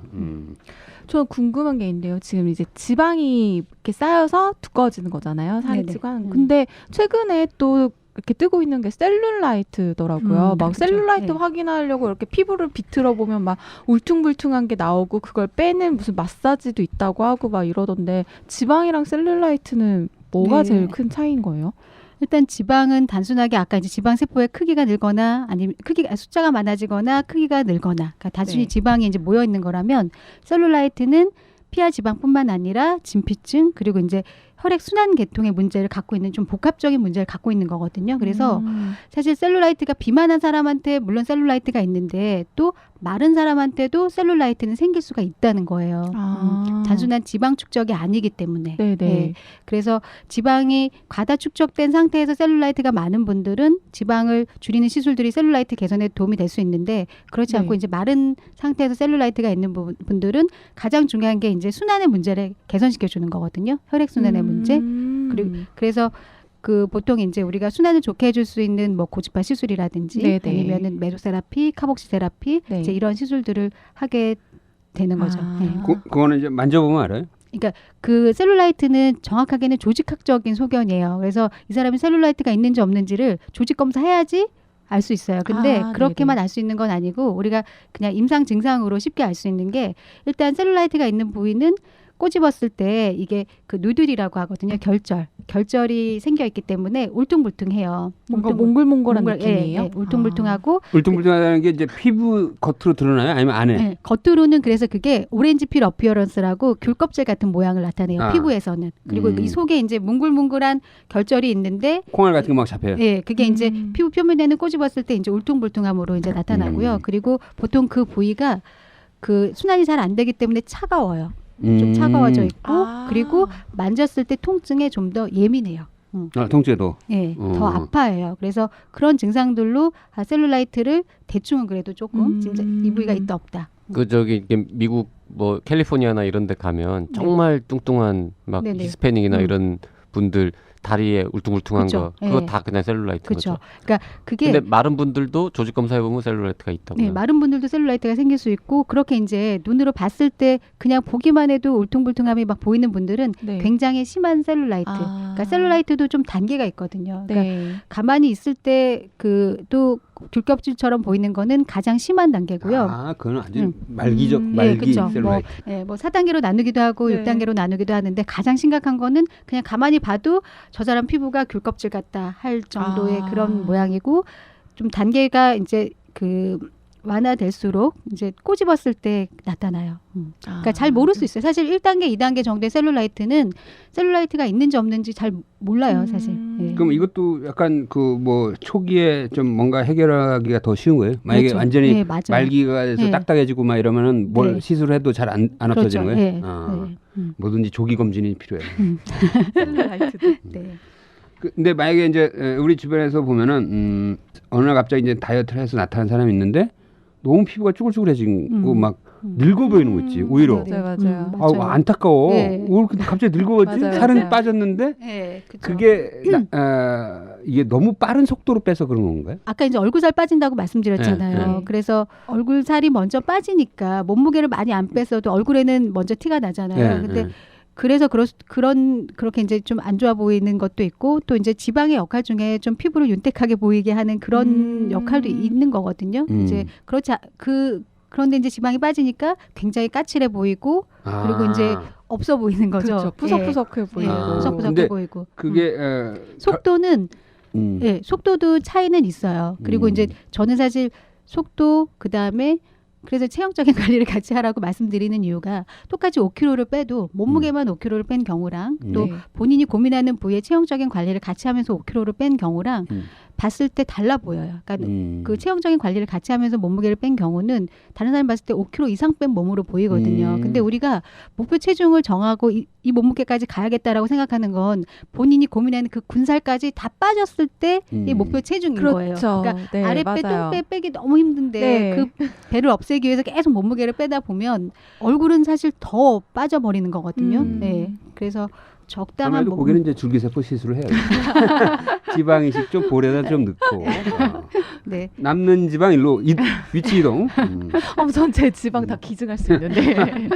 E: 저 궁금한 게 있는데요. 지금 이제 지방이 이렇게 쌓여서 두꺼워지는 거잖아요. 살이
F: 네네.
E: 찌고 하는. 근데 최근에 또 이렇게 뜨고 있는 게 셀룰라이트더라고요. 막
F: 그렇죠.
E: 셀룰라이트
F: 네.
E: 확인하려고 이렇게 피부를 비틀어 보면 막 울퉁불퉁한 게 나오고 그걸 빼는 무슨 마사지도 있다고 하고 막 이러던데 지방이랑 셀룰라이트는 뭐가
F: 네.
E: 제일 큰 차이인 거예요?
F: 일단 지방은 단순하게 아까 이제 지방 세포의 크기가 늘거나 아니면 숫자가 많아지거나 크기가 늘거나, 그러니까 단순히
E: 네.
F: 지방이 이제 모여 있는 거라면 셀룰라이트는 피하 지방뿐만 아니라 진피증 그리고 이제 혈액 순환 계통의 문제를 갖고 있는 좀 복합적인 문제를 갖고 있는 거거든요. 그래서 사실 셀룰라이트가 비만한 사람한테 물론 셀룰라이트가 있는데 또 마른 사람한테도 셀룰라이트는 생길 수가 있다는 거예요. 단순한 지방 축적이 아니기 때문에.
E: 네네.
F: 네. 그래서 지방이 과다 축적된 상태에서 셀룰라이트가 많은 분들은 지방을 줄이는 시술들이 셀룰라이트 개선에 도움이 될 수 있는데 그렇지
E: 네.
F: 않고 이제 마른 상태에서 셀룰라이트가 있는 분들은 가장 중요한 게 이제 순환의 문제를 개선시켜 주는 거거든요. 혈액 순환의 문제. 그리고 그래서 그 보통 이제 우리가 순환을 좋게 해줄 수 있는 뭐 고지파 시술이라든지
E: 네네.
F: 아니면은 메소세라피, 카복시 세라피
E: 네.
F: 이제 이런 시술들을 하게 되는 거죠. 네.
C: 그거는 이제 만져보면 알아요.
F: 그러니까 그 셀룰라이트는 정확하게는 조직학적인 소견이에요. 그래서 이 사람이 셀룰라이트가 있는지 없는지를 조직 검사해야지 알 수 있어요. 근데 그렇게만 알 수 있는 건 아니고 우리가 그냥 임상 증상으로 쉽게 알 수 있는 게 일단 셀룰라이트가 있는 부위는 꼬집었을 때 이게 그 누들이라고 하거든요. 결절이 생겨 있기 때문에 울퉁불퉁해요.
E: 뭔가 몽글몽글한 느낌이에요.
F: 예, 울퉁불퉁하고
C: 울퉁불퉁하다는 게 이제 피부 겉으로 드러나요? 아니면 안에?
F: 네, 겉으로는 그래서 그게 오렌지 필 어피어런스라고 귤껍질 같은 모양을 나타내요. 피부에서는. 그리고 이 속에 이제 뭉글뭉글한 결절이 있는데
C: 콩알 같은 거 막 잡혀요.
F: 네, 그게 이제 피부 표면에는 꼬집었을 때 이제 울퉁불퉁함으로 이제 나타나고요. 그리고 보통 그 부위가 그 순환이 잘 안 되기 때문에 차가워요. 좀 차가워져 있고 그리고 만졌을 때 통증에 좀 더 예민해요.
C: 통째도.
F: 네, 더 아파해요. 그래서 그런 증상들로 셀룰라이트를 대충은 그래도 조금 진짜 이 부위가 있다 없다.
D: 그 저기 이게 미국 뭐 캘리포니아나 이런 데 가면 정말 뚱뚱한 막
F: 네네.
D: 히스패닉이나 이런 분들 다리에 울퉁불퉁한
F: 그쵸.
D: 거 그거
F: 네.
D: 다 그냥 셀룰라이트인
F: 그렇죠.
D: 거죠.
F: 그러니까 그게
D: 근데 마른 분들도 조직 검사해 보면 셀룰라이트가 있다고요.
F: 네, 마른 분들도 셀룰라이트가 생길 수 있고 그렇게 이제 눈으로 봤을 때 그냥 보기만 해도 울퉁불퉁함이 막 보이는 분들은
E: 네.
F: 굉장히 심한 셀룰라이트. 그러니까 셀룰라이트도 좀 단계가 있거든요. 그러니까
E: 네.
F: 가만히 있을 때 그 또 귤껍질처럼 보이는 거는 가장 심한 단계고요.
C: 그건 아주 말기
F: 네, 그쵸.
C: 셀룰라이트.
F: 뭐 4단계로 나누기도 하고
E: 네.
F: 6단계로 나누기도 하는데 가장 심각한 거는 그냥 가만히 봐도 저 사람 피부가 귤껍질 같다 할 정도의 그런 모양이고 좀 단계가 이제 그 완화될수록 이제 꼬집었을 때 나타나요. 그러니까 잘 모를 수 있어요. 사실 1단계, 2단계 정도의 셀룰라이트는 셀룰라이트가 있는지 없는지 잘 몰라요, 사실. 예.
C: 그럼 이것도 약간 그 뭐 초기에 좀 뭔가 해결하기가 더 쉬운 거예요? 만약에
F: 그렇죠.
C: 완전히
F: 네, 맞아요.
C: 말기가 돼서
F: 네.
C: 딱딱해지고 막 이러면은 뭘
F: 네.
C: 시술해도 잘 안 없어지는 거예요?
F: 네.
C: 뭐든지 조기 검진이 필요해요.
E: 셀룰라이트도.
F: 네.
C: 근데 만약에 이제 우리 주변에서 보면은 어느 날 갑자기 이제 다이어트를 해서 나타난 사람이 있는데 너무 피부가 쭈글쭈글해지고 막 늙어 보이는 거 있지 오히려.
E: 맞아요.
C: 아우 안타까워.
F: 네.
C: 왜 갑자기 늙어졌지?
E: 맞아요,
C: 살은
E: 맞아요.
C: 빠졌는데
F: 네, 그쵸.
C: 그게 이게 너무 빠른 속도로 빼서 그런 건가요?
F: 아까 이제 얼굴살 빠진다고 말씀드렸잖아요.
E: 네.
F: 그래서 얼굴살이 먼저 빠지니까 몸무게를 많이 안 뺐어도 얼굴에는 먼저 티가 나잖아요. 근데 그래서 그렇게 이제 좀 안 좋아 보이는 것도 있고 또 이제 지방의 역할 중에 좀 피부를 윤택하게 보이게 하는 그런 역할도 있는 거거든요. 이제 그런데 이제 지방이 빠지니까 굉장히 까칠해 보이고 그리고 이제 없어 보이는 거죠.
E: 그렇죠. 푸석푸석해 보이고.
F: 푸석푸석해
C: 근데
F: 보이고.
C: 그게
F: 속도는 속도도 차이는 있어요. 그리고 이제 저는 사실 속도 그다음에 그래서 체형적인 관리를 같이 하라고 말씀드리는 이유가 똑같이 5kg를 빼도 몸무게만 5kg를 뺀 경우랑 또
E: 네.
F: 본인이 고민하는 부위의 체형적인 관리를 같이 하면서 5kg를 뺀 경우랑 봤을 때 달라 보여요. 그러니까 그 체형적인 관리를 같이 하면서 몸무게를 뺀 경우는 다른 사람 봤을 때 5kg 이상 뺀 몸으로 보이거든요. 근데 우리가 목표 체중을 정하고 이 몸무게까지 가야겠다라고 생각하는 건 본인이 고민하는 그 군살까지 다 빠졌을 때 이 목표 체중인 거예요.
E: 그렇죠.
F: 그러니까
E: 네,
F: 아랫배,
E: 맞아요.
F: 똥배 빼기 너무 힘든데
E: 네.
F: 그 배를 없애기 위해서 계속 몸무게를 빼다 보면 얼굴은 사실 더 빠져버리는 거거든요. 네. 그래서 적당한
C: 아무래도 거기는 이제 줄기세포 시술을 해요. 지방 이식 좀 볼에다 좀 넣고
F: 네.
C: 남는 지방 일로 위치 이동.
E: 전 제 지방 다 기증할 수 있는데.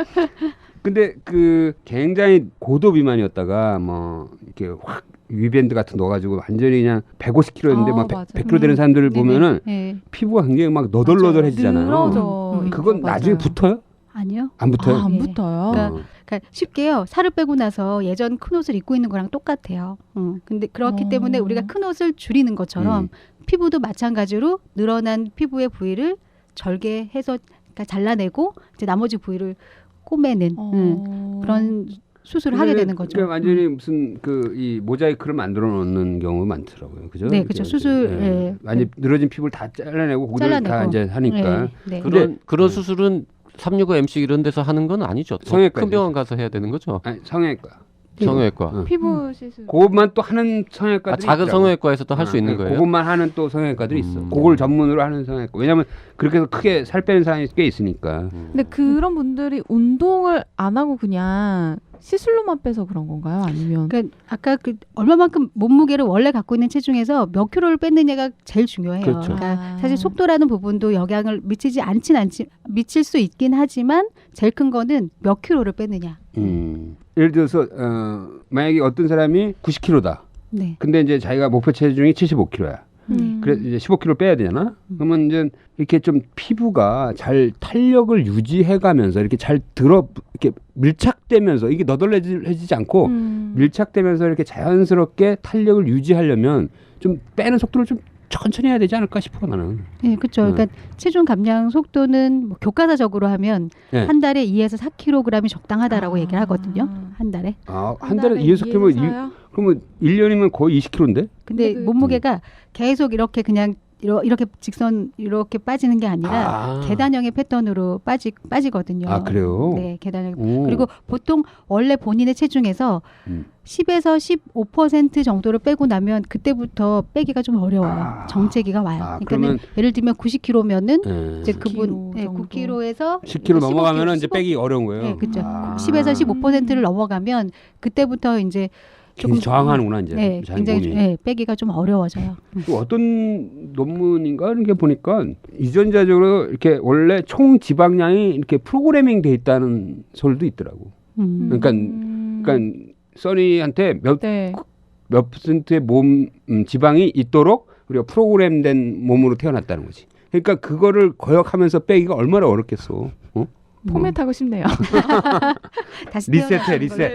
C: 근데 그 굉장히 고도 비만이었다가 뭐 이렇게 확 위밴드 같은 거 넣어가지고 완전히 그냥 150kg였는데 막
E: 맞아요.
C: 100kg 되는 사람들을
F: 네네.
C: 보면은
F: 네.
C: 피부가 굉장히 막 너덜너덜해지잖아요.
E: 늘어져.
C: 그건
E: 맞아요.
C: 나중에 붙어요?
F: 아니요.
C: 안 붙어요?
E: 안
F: 네.
E: 붙어요.
F: 그러니까 쉽게요. 살을 빼고 나서 예전 큰 옷을 입고 있는 거랑 똑같아요. 근데 그렇기 때문에 우리가 큰 옷을 줄이는 것처럼 피부도 마찬가지로 늘어난 피부의 부위를 절개해서 그러니까 잘라내고 이제 나머지 부위를 꼬매는 그런 수술을 하게 되는 거죠.
C: 그러니까 완전히 무슨 그 이 모자이크를 만들어 놓는 경우 많더라고요. 그죠?
F: 네, 그렇죠. 수술, 예.
C: 완전 늘어진 피부를 다 잘라내고 그걸 다 이제 하니까.
F: 네.
D: 그런 수술은 365 MC 이런 데서 하는 건 아니죠. 또
C: 성형외과죠.
D: 큰 병원 가서 해야 되는 거죠.
C: 아니, 성형외과.
D: 성형외과.
E: 피부 시술.
C: 그것만 또 하는 성형외과들이
D: 작은
C: 있더라고요.
D: 성형외과에서도 할 수 있는 거예요.
C: 그것만 하는 또 성형외과들이 있어. 그걸 전문으로 하는 성형외과. 왜냐하면 그렇게 해서 크게 살 빼는 사람이 꽤 있으니까.
E: 근데 그런 분들이 운동을 안 하고 그냥 시술로만 빼서 그런 건가요? 아니면
F: 그러니까 아까 그 얼마만큼 몸무게를 원래 갖고 있는 체중에서 몇 킬로를 뺐느냐가 제일 중요해요.
C: 그렇죠.
F: 그러니까 사실 속도라는 부분도 영향을 미치지 않진 미칠 수 있긴 하지만 제일 큰 거는 몇 킬로를 뺐느냐.
C: 예를 들어서 만약에 어떤 사람이 90kg다.
F: 네.
C: 근데 이제 자기가 목표 체중이 75kg야. 그래 이제 15kg 빼야 되잖아. 그러면 이제 이렇게 좀 피부가 잘 탄력을 유지해가면서 이렇게 잘 이렇게 밀착되면서 이게 너덜해지지 않고 밀착되면서 이렇게 자연스럽게 탄력을 유지하려면 좀 빼는 속도를 좀 천천히 해야 되지 않을까 싶어 나는.
F: 네, 그렇죠. 그러니까 체중 감량 속도는 뭐 교과서적으로 하면
C: 네.
F: 한 달에 2에서 4kg이 적당하다라고 얘기를 하거든요. 한 달에.
C: 한 달에 2에서 그러면 1년이면 거의 20kg인데?
F: 근데 몸무게가 계속 이렇게 그냥 이렇게 직선 이렇게 빠지는 게 아니라 계단형의 패턴으로 빠지거든요.
C: 아, 그래요?
F: 네, 계단형. 그리고 보통 원래 본인의 체중에서 10에서 15% 정도를 빼고 나면 그때부터 빼기가 좀 어려워요. 정체기가 와요. 그러니까는 예를 들면 90kg면은 이제 그분 9kg에서
C: 10kg 넘어가면은 이제 빼기 어려운 거예요.
F: 네, 그렇죠. 10에서 15%를 넘어가면 그때부터 이제 조금
C: 저항하는구나 이제.
F: 네, 굉장히 빼기가 좀 어려워져요.
C: 또 어떤 논문인가 이렇게 보니까 유전자적으로 이렇게 원래 총 지방량이 이렇게 프로그래밍 돼 있다는 설도 있더라고. 그러니까 써니한테 몇 퍼센트의 몸 지방이 있도록 우리가 프로그램된 몸으로 태어났다는 거지. 그러니까 그거를 거역하면서 빼기가 얼마나 어렵겠어.
E: 포맷하고 싶네요.
F: 다시
C: 리셋해 리셋.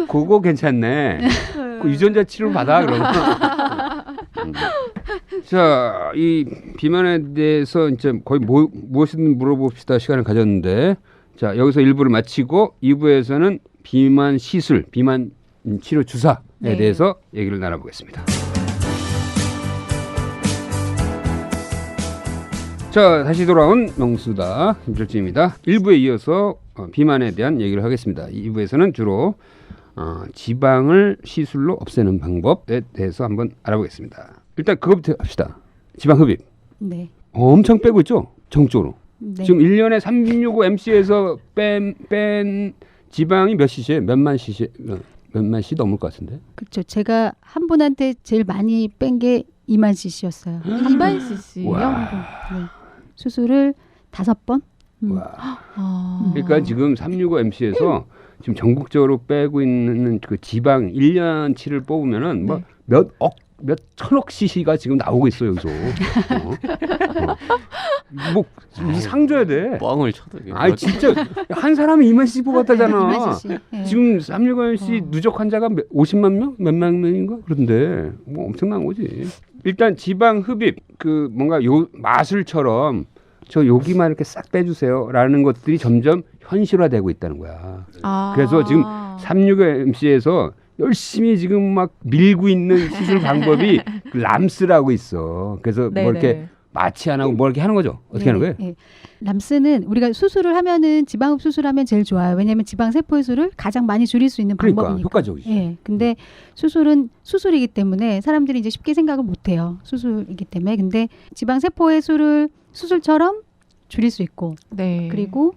C: 그거 괜찮네. 그 유전자 치료 받아 그러면. 자, 이 비만에 대해서 이제 거의 무엇이든 물어봅시다 시간을 가졌는데, 자 여기서 1부를 마치고 2부에서는 비만 시술, 비만 치료 주사에 대해서 얘기를 나눠보겠습니다. 자, 다시 돌아온 명수다 김철진입니다. 1부에 이어서 비만에 대한 얘기를 하겠습니다. 2부에서는 주로 지방을 시술로 없애는 방법에 대해서 한번 알아보겠습니다. 일단 그거부터 합시다. 지방 흡입.
F: 네.
C: 엄청 빼고 있죠? 정적으로.
F: 네.
C: 지금 1년에 365mc에서 뺀 지방이 몇 cc예요? 몇만 cc 넘을 것 같은데.
F: 그렇죠. 제가 한 분한테 제일 많이 뺀 게 2만 cc였어요.
E: 2만 cc요?
F: 네. 수술을 5번.
C: 와. 그러니까 지금 365mc에서 지금 전국적으로 빼고 있는 그 지방 1년치를 뽑으면은 뭐 몇 억 몇 천억 cc가 지금 나오고 있어 여기서. 뭐 상줘야 돼.
D: 뻥을 쳐도.
C: 아니 진짜 한 사람이 2만 cc 뽑았다잖아.
F: 이만 cc. 예.
C: 지금 365MC 누적 환자가 50만 명? 몇만 명인가? 그런데 뭐 엄청난 거지. 일단 지방 흡입 그 뭔가 요 마술처럼 저 여기만 이렇게 싹 빼주세요라는 것들이 점점 현실화되고 있다는 거야. 그래서 지금 365MC에서 열심히 지금 막 밀고 있는 시술 방법이 그 람스라고 있어. 그래서 뭐 이렇게 마취 안 하고 뭐 이렇게 하는 거죠. 어떻게 하는 거예요?
F: 네. 람스는 우리가 수술을 하면은 지방흡 수술하면 제일 좋아요. 왜냐하면 지방 세포의 수를 가장 많이 줄일 수 있는
C: 그러니까
F: 방법이니까.
C: 효과적이지.
F: 예. 근데 수술은 수술이기 때문에 사람들이 이제 쉽게 생각을 못 해요. 수술이기 때문에. 근데 지방 세포의 수를 수술처럼 줄일 수 있고
E: 네.
F: 그리고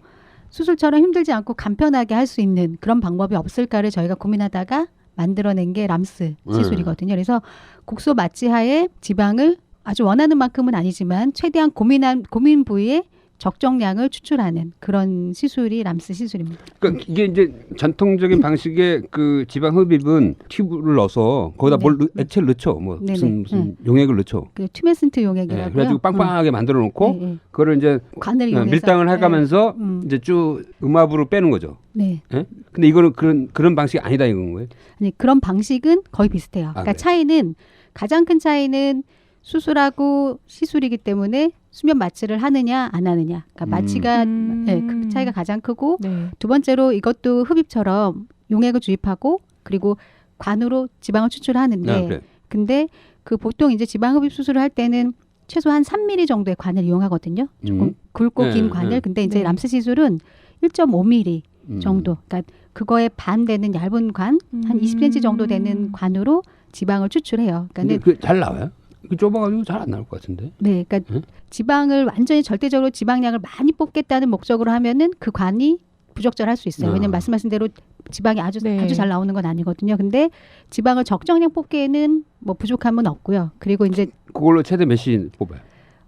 F: 수술처럼 힘들지 않고 간편하게 할 수 있는 그런 방법이 없을까를 저희가 고민하다가 만들어낸 게 람스 시술이거든요. 그래서 곡소 마취하에 지방을 아주 원하는 만큼은 아니지만 최대한 고민 부위에 적정량을 추출하는 그런 시술이 람스 시술입니다.
C: 그러니까 이게 이제 전통적인 방식의 그 지방 흡입은 튜브를 넣어서 거기다 뭘 액체를 넣죠. 뭐 무슨 용액을 넣죠.
F: 그 튜메슨트 용액이라고요.
C: 네, 그래가지고 빵빵하게 만들어 놓고 그거를 이제
F: 관을 이용해서
C: 밀당을 해가면서 이제 쭉 음압으로 빼는 거죠.
F: 네.
C: 예? 근데 이거는 그런 방식이 아니다 이건 거예요?
F: 아니 그런 방식은 거의 비슷해요. 그러니까
C: 그래요?
F: 차이는 가장 큰 차이는 수술하고 시술이기 때문에 수면 마취를 하느냐 안 하느냐. 그러니까 마취가 그 차이가 가장 크고 두 번째로 이것도 흡입처럼 용액을 주입하고 그리고 관으로 지방을 추출하는데
C: 그래.
F: 근데 그 보통 이제 지방 흡입 수술을 할 때는 최소한 3mm 정도의 관을 이용하거든요. 조금 굵고 긴 관을. 근데 이제 람스 시술은 1.5mm 정도. 그러니까 그거에 반 되는 얇은 관, 한 20cm 정도 되는 관으로 지방을 추출해요.
C: 근데
F: 그러니까
C: 그 잘 나와요? 그 좁아가지고 잘 안 나올 것 같은데.
F: 네, 그러니까 지방을 완전히 절대적으로 지방량을 많이 뽑겠다는 목적으로 하면은 그 관이 부적절할 수 있어요. 왜냐면 말씀하신 대로 지방이 아주 잘 나오는 건 아니거든요. 근데 지방을 적정량 뽑기에는 뭐 부족함은 없고요. 그리고 이제
C: 그걸로 최대 몇 cc 뽑아요?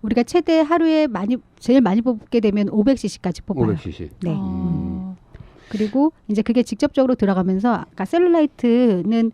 F: 우리가 최대 하루에 제일 많이 뽑게 되면 500cc까지 뽑아요.
C: 500cc.
F: 네. 그리고 이제 그게 직접적으로 들어가면서 아까 셀룰라이트는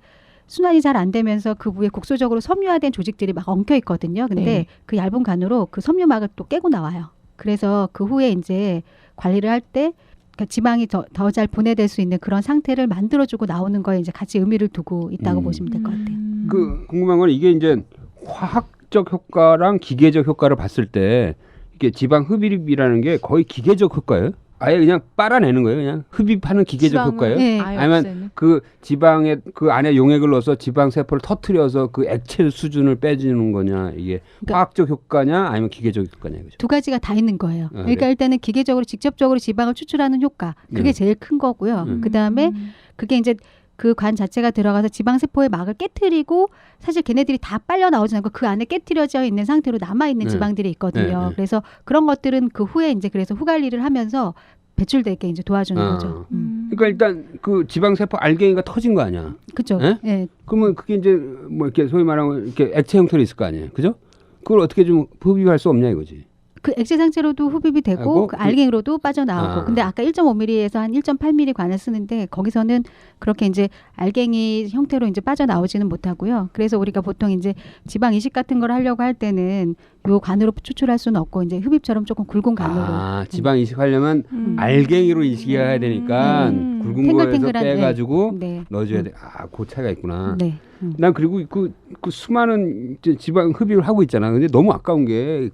F: 순환이 잘 안 되면서 그 부위에 국소적으로 섬유화된 조직들이 막 엉켜 있거든요. 근데 그 얇은 관으로 그 섬유막을 또 깨고 나와요. 그래서 그 후에 이제 관리를 할 때 그러니까 지방이 더 잘 분해될 수 있는 그런 상태를 만들어주고 나오는 거에 이제 같이 의미를 두고 있다고 보시면 될 것 같아요.
C: 그 궁금한 건 이게 이제 화학적 효과랑 기계적 효과를 봤을 때 이게 지방 흡입이라는 게 거의 기계적 효과예요? 아예 그냥 빨아내는 거예요, 그냥 흡입하는 기계적 효과예요?
F: 네.
C: 아니면 그 지방에 그 안에 용액을 넣어서 지방 세포를 터트려서 그 액체 수준을 빼주는 거냐, 이게
F: 그러니까
C: 화학적 효과냐, 아니면 기계적 효과냐, 그죠?
F: 두 가지가 다 있는 거예요. 그러니까
C: 그래?
F: 일단은 기계적으로 직접적으로 지방을 추출하는 효과 그게 제일 큰 거고요. 그 다음에 그게 이제 그 관 자체가 들어가서 지방 세포의 막을 깨트리고 사실 걔네들이 다 빨려 나오지 않고 그 안에 깨트려져 있는 상태로 남아 있는 지방들이 있거든요. 그래서 그런 것들은 그 후에 이제 그래서 후 관리를 하면서 배출되게 이제 도와주는 거죠.
C: 그러니까 일단 그 지방 세포 알갱이가 터진 거 아니야?
F: 그렇죠.
C: 예?
F: 네.
C: 그러면 그게 이제 뭐 이렇게 소위 말하면 이렇게 액체 형태로 있을 거 아니에요, 그죠? 그걸 어떻게 좀 흡입할 수 없냐 이거지.
F: 그 액체 상체로도 흡입이 되고 그 알갱이로도 빠져나오고. 근데 아까 1.5mm에서 한 1.8mm 관을 쓰는데 거기서는 그렇게 이제 알갱이 형태로 이제 빠져나오지는 못하고요. 그래서 우리가 보통 이제 지방 이식 같은 걸 하려고 할 때는 요 관으로 추출할 수는 없고 이제 흡입처럼 조금 굵은 관으로.
C: 지방 이식하려면 알갱이로 이식해야 되니까 굵은 거에서
F: 탱글탱글한,
C: 빼가지고
F: 네.
C: 넣어줘야 돼. 그 차이가 있구나.
F: 네.
C: 난 그리고 그 수많은 이제 지방 흡입을 하고 있잖아. 근데 너무 아까운 게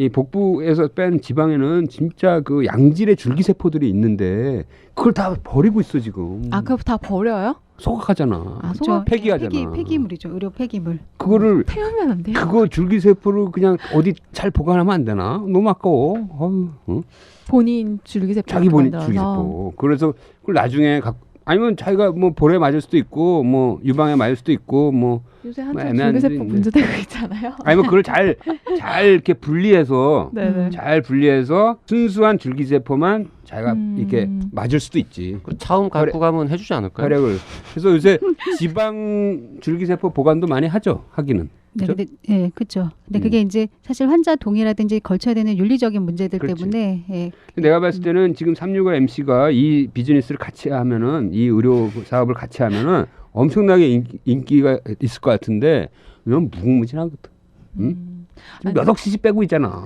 C: 이 복부에서 뺀 지방에는 진짜 그 양질의 줄기세포들이 있는데 그걸 다 버리고 있어 지금.
E: 그거 다 버려요?
C: 소각하잖아.
F: 그렇죠.
C: 폐기하잖아.
F: 폐기물이죠. 의료 폐기물.
C: 그거를
E: 태우면 안 돼요?
C: 그거 줄기세포를 그냥 어디 잘 보관하면 안 되나? 너무 아까워.
E: 본인 줄기세포
C: 자기 본인 줄기세포. 그래서 그걸 나중에 아니면 자기가 뭐 볼에 맞을 수도 있고 뭐 유방에 맞을 수도 있고 뭐
E: 요새 한참
C: 애매한
E: 줄기세포
C: 일인데.
E: 문제되고 있잖아요.
C: 아니면 그걸 잘 이렇게 분리해서
E: 네네.
C: 잘 분리해서 순수한 줄기세포만 자기가 이렇게 맞을 수도 있지.
D: 그 차음 갖고 가면 해주지 않을까요?
C: 혈액을. 그래서 요새 지방 줄기세포 보관도 많이 하기는.
F: 네, 근데 예, 그렇죠. 근데 그게 이제 사실 환자 동의라든지 걸쳐야 되는 윤리적인 문제들
C: 그렇지.
F: 때문에 예.
C: 내가 봤을 때는 지금 365MC가 이 비즈니스를 같이 하면은 이 의료 사업을 같이 하면은 엄청나게 인기가 있을 것 같은데 이건 무궁무진하거든. 응? 지금 몇 억씩 빼고 있잖아.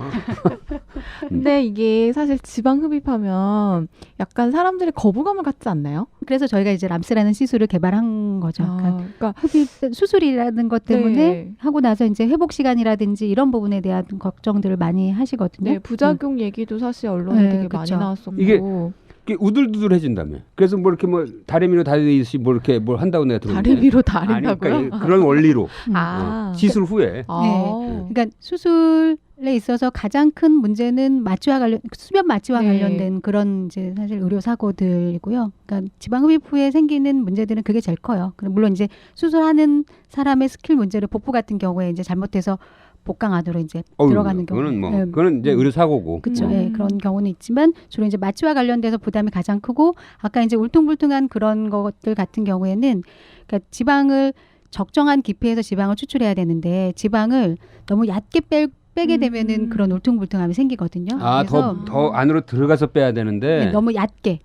E: 근데 이게 사실 지방 흡입하면 약간 사람들이 거부감을 갖지 않나요?
F: 그래서 저희가 이제 람스라는 시술을 개발한 거죠. 그러니까 흡입 수술이라는 것 때문에
E: 네.
F: 하고 나서 이제 회복 시간이라든지 이런 부분에 대한 걱정들을 많이 하시거든요.
E: 네, 부작용 얘기도 사실 언론에
F: 네,
E: 되게
F: 그쵸.
E: 많이 나왔었고.
C: 이게 우들두들해진다며. 그래서 뭐 이렇게 뭐 다리미로 다리듯이 뭐 이렇게 뭘 한다고 내가 들었는데.
E: 다리 위로
C: 아니,
E: 다린다고요?
C: 그러니까 그런 원리로
E: 아.
C: 시술 후에.
F: 그러니까 수술에 있어서 가장 큰 문제는 마취와 관련 수면 마취와
E: 네.
F: 관련된 그런 이제 사실 의료 사고들이고요. 그러니까 지방 흡입 후에 생기는 문제들은 그게 제일 커요. 물론 이제 수술하는 사람의 스킬 문제를 복부 같은 경우에 이제 잘못해서 복강 안으로 이제 들어가는 경우.
C: 그거는 뭐
F: 네.
C: 그거는 이제 의료 사고고.
F: 그렇죠.
E: 음.
F: 예, 그런 경우는 있지만 주로 이제 마취와 관련돼서 부담이 가장 크고 아까 이제 울퉁불퉁한 그런 것들 같은 경우에는 그러니까 지방을 적정한 깊이에서 지방을 추출해야 되는데 지방을 너무 얕게 빼게 되면은 그런 울퉁불퉁함이 생기거든요.
C: 아,
F: 그래서
C: 더 안으로 들어가서 빼야 되는데.
F: 네, 너무 얕게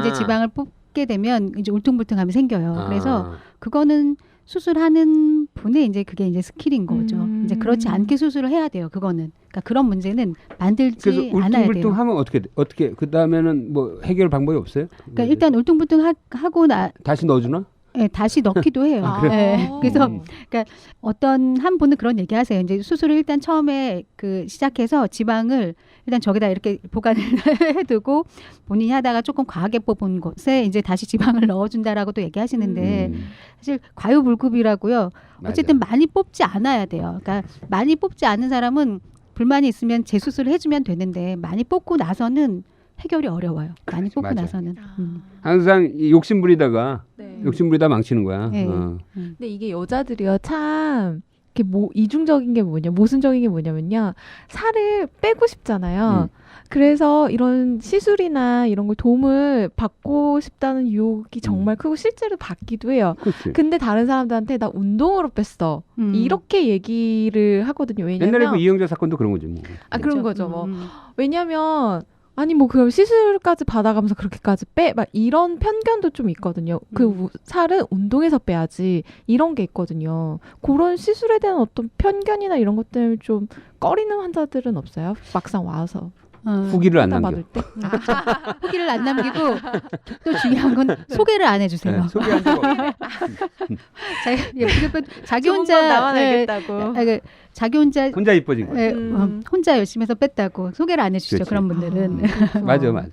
F: 이제 지방을 뽑게 되면 이제 울퉁불퉁함이 생겨요. 그래서 그거는 수술하는 분의 이제 그게 이제 스킬인 거죠. 이제 그렇지 않게 수술을 해야 돼요. 그거는. 그러니까 그런 문제는 만들지
C: 그래서
F: 않아야 돼요.
C: 울퉁불퉁하면 어떻게 그 다음에는 뭐 해결 방법이 없어요?
F: 그러니까 일단 울퉁불퉁하고
C: 다시 넣어주나?
F: 네, 다시 넣기도 해요.
C: 아, 그래요?
F: 네, 그래서 그러니까 어떤 한 분은 그런 얘기하세요. 이제 수술을 일단 처음에 그 시작해서 지방을 일단 저기다 이렇게 보관을 해두고 본인이 하다가 조금 과하게 뽑은 곳에 이제 다시 지방을 넣어준다라고도 얘기하시는데 사실 과유불급이라고요. 어쨌든 많이 뽑지 않아야 돼요. 그러니까 많이 뽑지 않은 사람은 불만이 있으면 재수술을 해주면 되는데 많이 뽑고 나서는 해결이 어려워요. 많이 뽑고
C: 맞아.
F: 나서는.
C: 항상 이 욕심 부리다가
E: 네.
C: 욕심 부리다 망치는 거야.
F: 네.
E: 근데 이게 여자들이요 참 이렇게 이중적인 게 모순적인 게 뭐냐면요 살을 빼고 싶잖아요. 그래서 이런 시술이나 이런 걸 도움을 받고 싶다는 유혹이 정말 크고 실제로 받기도 해요.
C: 그렇지.
E: 근데 다른 사람들한테 나 운동으로 뺐어 이렇게 얘기를 하거든요. 왜냐면
C: 옛날에 그 이영자 사건도 그런 거지 뭐.
E: 그런 거죠. 뭐 왜냐면 아니 뭐 그럼 시술까지 받아가면서 그렇게까지 막 이런 편견도 좀 있거든요. 그 살은 운동해서 빼야지 이런 게 있거든요. 그런 시술에 대한 어떤 편견이나 이런 것 때문에 좀 꺼리는 환자들은 없어요? 막상 와서
C: 후기를 안
E: 상담
C: 남겨.
E: 받을 때?
F: 후기를 안 남기고 또 중요한 건 소개를 안 해주세요.
C: 네, 소개한 적 없어.
F: 자기 혼자
E: 나만 알겠다고.
F: 자기 혼자
C: 혼자 이뻐진 거야.
F: 혼자 열심히 해서 뺐다고 소개를 안 해주시죠.
C: 그렇지.
F: 그런 분들은
C: 맞아.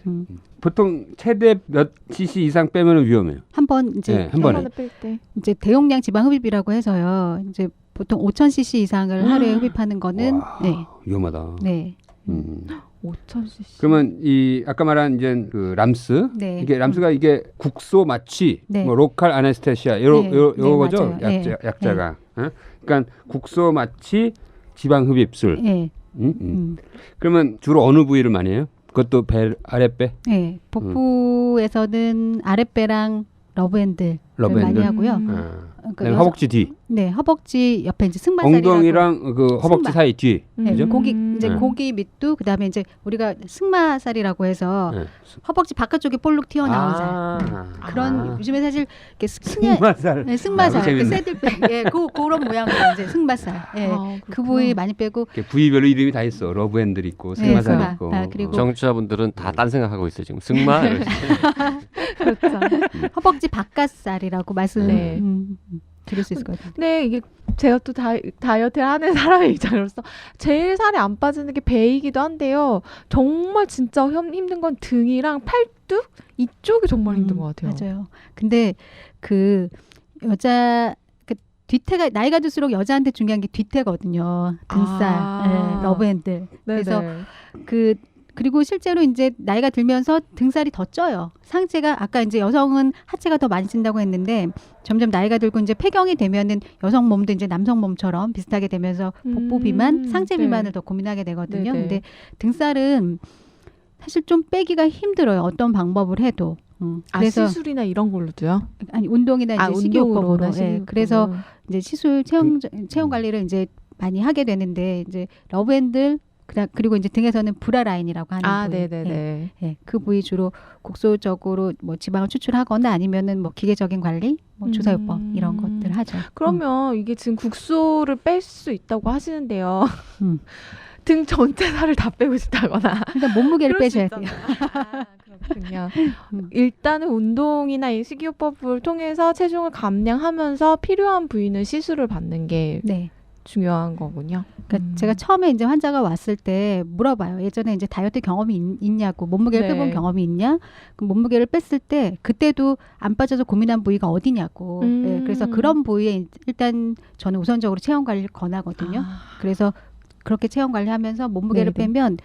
C: 보통 최대 몇 cc 이상 빼면 위험해요.
F: 한번 이제
C: 네, 한 번에.
E: 뺄 때.
F: 이제 대용량 지방 흡입이라고 해서요. 이제 보통 5,000cc 이상을 하루에 흡입하는 거는
C: 와,
F: 네.
C: 위험하다.
F: 네.
E: 5,000cc.
C: 그러면 이 아까 말한 이제 그 람스
F: 네.
C: 이게 람스가 이게 국소 마취,
F: 네.
C: 뭐 로컬 아네스테시아
F: 네.
C: 요거죠.
F: 맞아요.
C: 약자가. 어? 그러니까 국소 마취 지방 흡입술.
F: 네.
C: 그러면 주로 어느 부위를 많이 해요? 그것도 배 아랫배?
F: 네. 복부에서는 아랫배랑 러브핸들
C: 러브핸들?
F: 많이 하고요.
C: 그다음에 허벅지 뒤.
F: 네, 허벅지 옆에 이제 승마살이라고.
C: 엉덩이랑 그 허벅지
F: 승마.
C: 사이 뒤.
F: 그죠? 고기 이제
C: 네.
F: 고기 밑도 그다음에 이제 우리가 승마살이라고 해서
C: 네.
F: 허벅지 바깥쪽에 볼록 튀어나온 살. 그런 요즘에 사실 이렇게
C: 승마살.
F: 네, 승마살,
C: 아,
F: 그
C: 재밌네.
F: 새들빼, 예, 그런 모양으로 이제 승마살. 예, 그 부위 많이 빼고.
C: 이렇게 부위별로 이름이 다 있어. 러브핸들 있고
F: 네,
C: 승마살
F: 승마.
C: 있고.
F: 그리고
D: 정치자분들은 다 딴 생각하고 있어요 지금. 승마.
E: 그렇죠.
F: 허벅지 바깥살이라고 말씀
E: 네.
F: 드릴 수 있을 것 같아요.
E: 근데 이게 제가 또 다이어트를 하는 사람의 입장으로서 제일 살이 안 빠지는 게 배이기도 한데요. 정말 진짜 힘든 건 등이랑 팔뚝 이쪽이 정말 힘든 것 같아요.
F: 맞아요. 근데 그 여자 그 뒤태가 나이가 들수록 여자한테 중요한 게 뒤태거든요. 등살, 네, 러브핸들. 그래서 그리고 실제로 이제 나이가 들면서 등살이 더 쪄요. 상체가 아까 이제 여성은 하체가 더 많이 찐다고 했는데 점점 나이가 들고 이제 폐경이 되면은 여성 몸도 이제 남성 몸처럼 비슷하게 되면서 복부 비만, 상체 비만을 더 고민하게 되거든요. 근데 등살은 사실 좀 빼기가 힘들어요. 어떤 방법을 해도. 그래서
E: 시술이나 이런 걸로도요?
F: 아니 운동이나 이제 식이요법으로. 예. 그래서 이제 시술 체형 관리를 이제 많이 하게 되는데 이제 러브핸들 그리고 이제 등에서는 브라 라인이라고 하는
E: 아,
F: 부위.
E: 네네네.
F: 예, 그 부위 주로 국소적으로 뭐 지방을 추출하거나 아니면은 뭐 기계적인 관리, 뭐 주사요법 이런 것들 하죠.
E: 그러면 이게 지금 국소를 뺄 수 있다고 하시는데요.
F: 음.
E: 등 전체 살을 다 빼고 싶다거나.
F: 일단 몸무게를
E: 그럴 수
F: 빼셔야 돼요.
E: 있잖아요. 그렇군요. 일단은 운동이나 이 식이요법을 통해서 체중을 감량하면서 필요한 부위는 시술을 받는 게
F: 네.
E: 중요한 거군요.
F: 그러니까 제가 처음에 이제 환자가 왔을 때 물어봐요. 예전에 이제 다이어트 경험이 있냐고, 몸무게를
E: 네.
F: 빼본 경험이 있냐? 그럼 몸무게를 뺐을 때 그때도 안 빠져서 고민한 부위가 어디냐고. 네, 그래서 그런 부위에 일단 저는 우선적으로 체형 관리를 권하거든요. 그래서 그렇게 체형 관리하면서 몸무게를
E: 네네.
F: 빼면,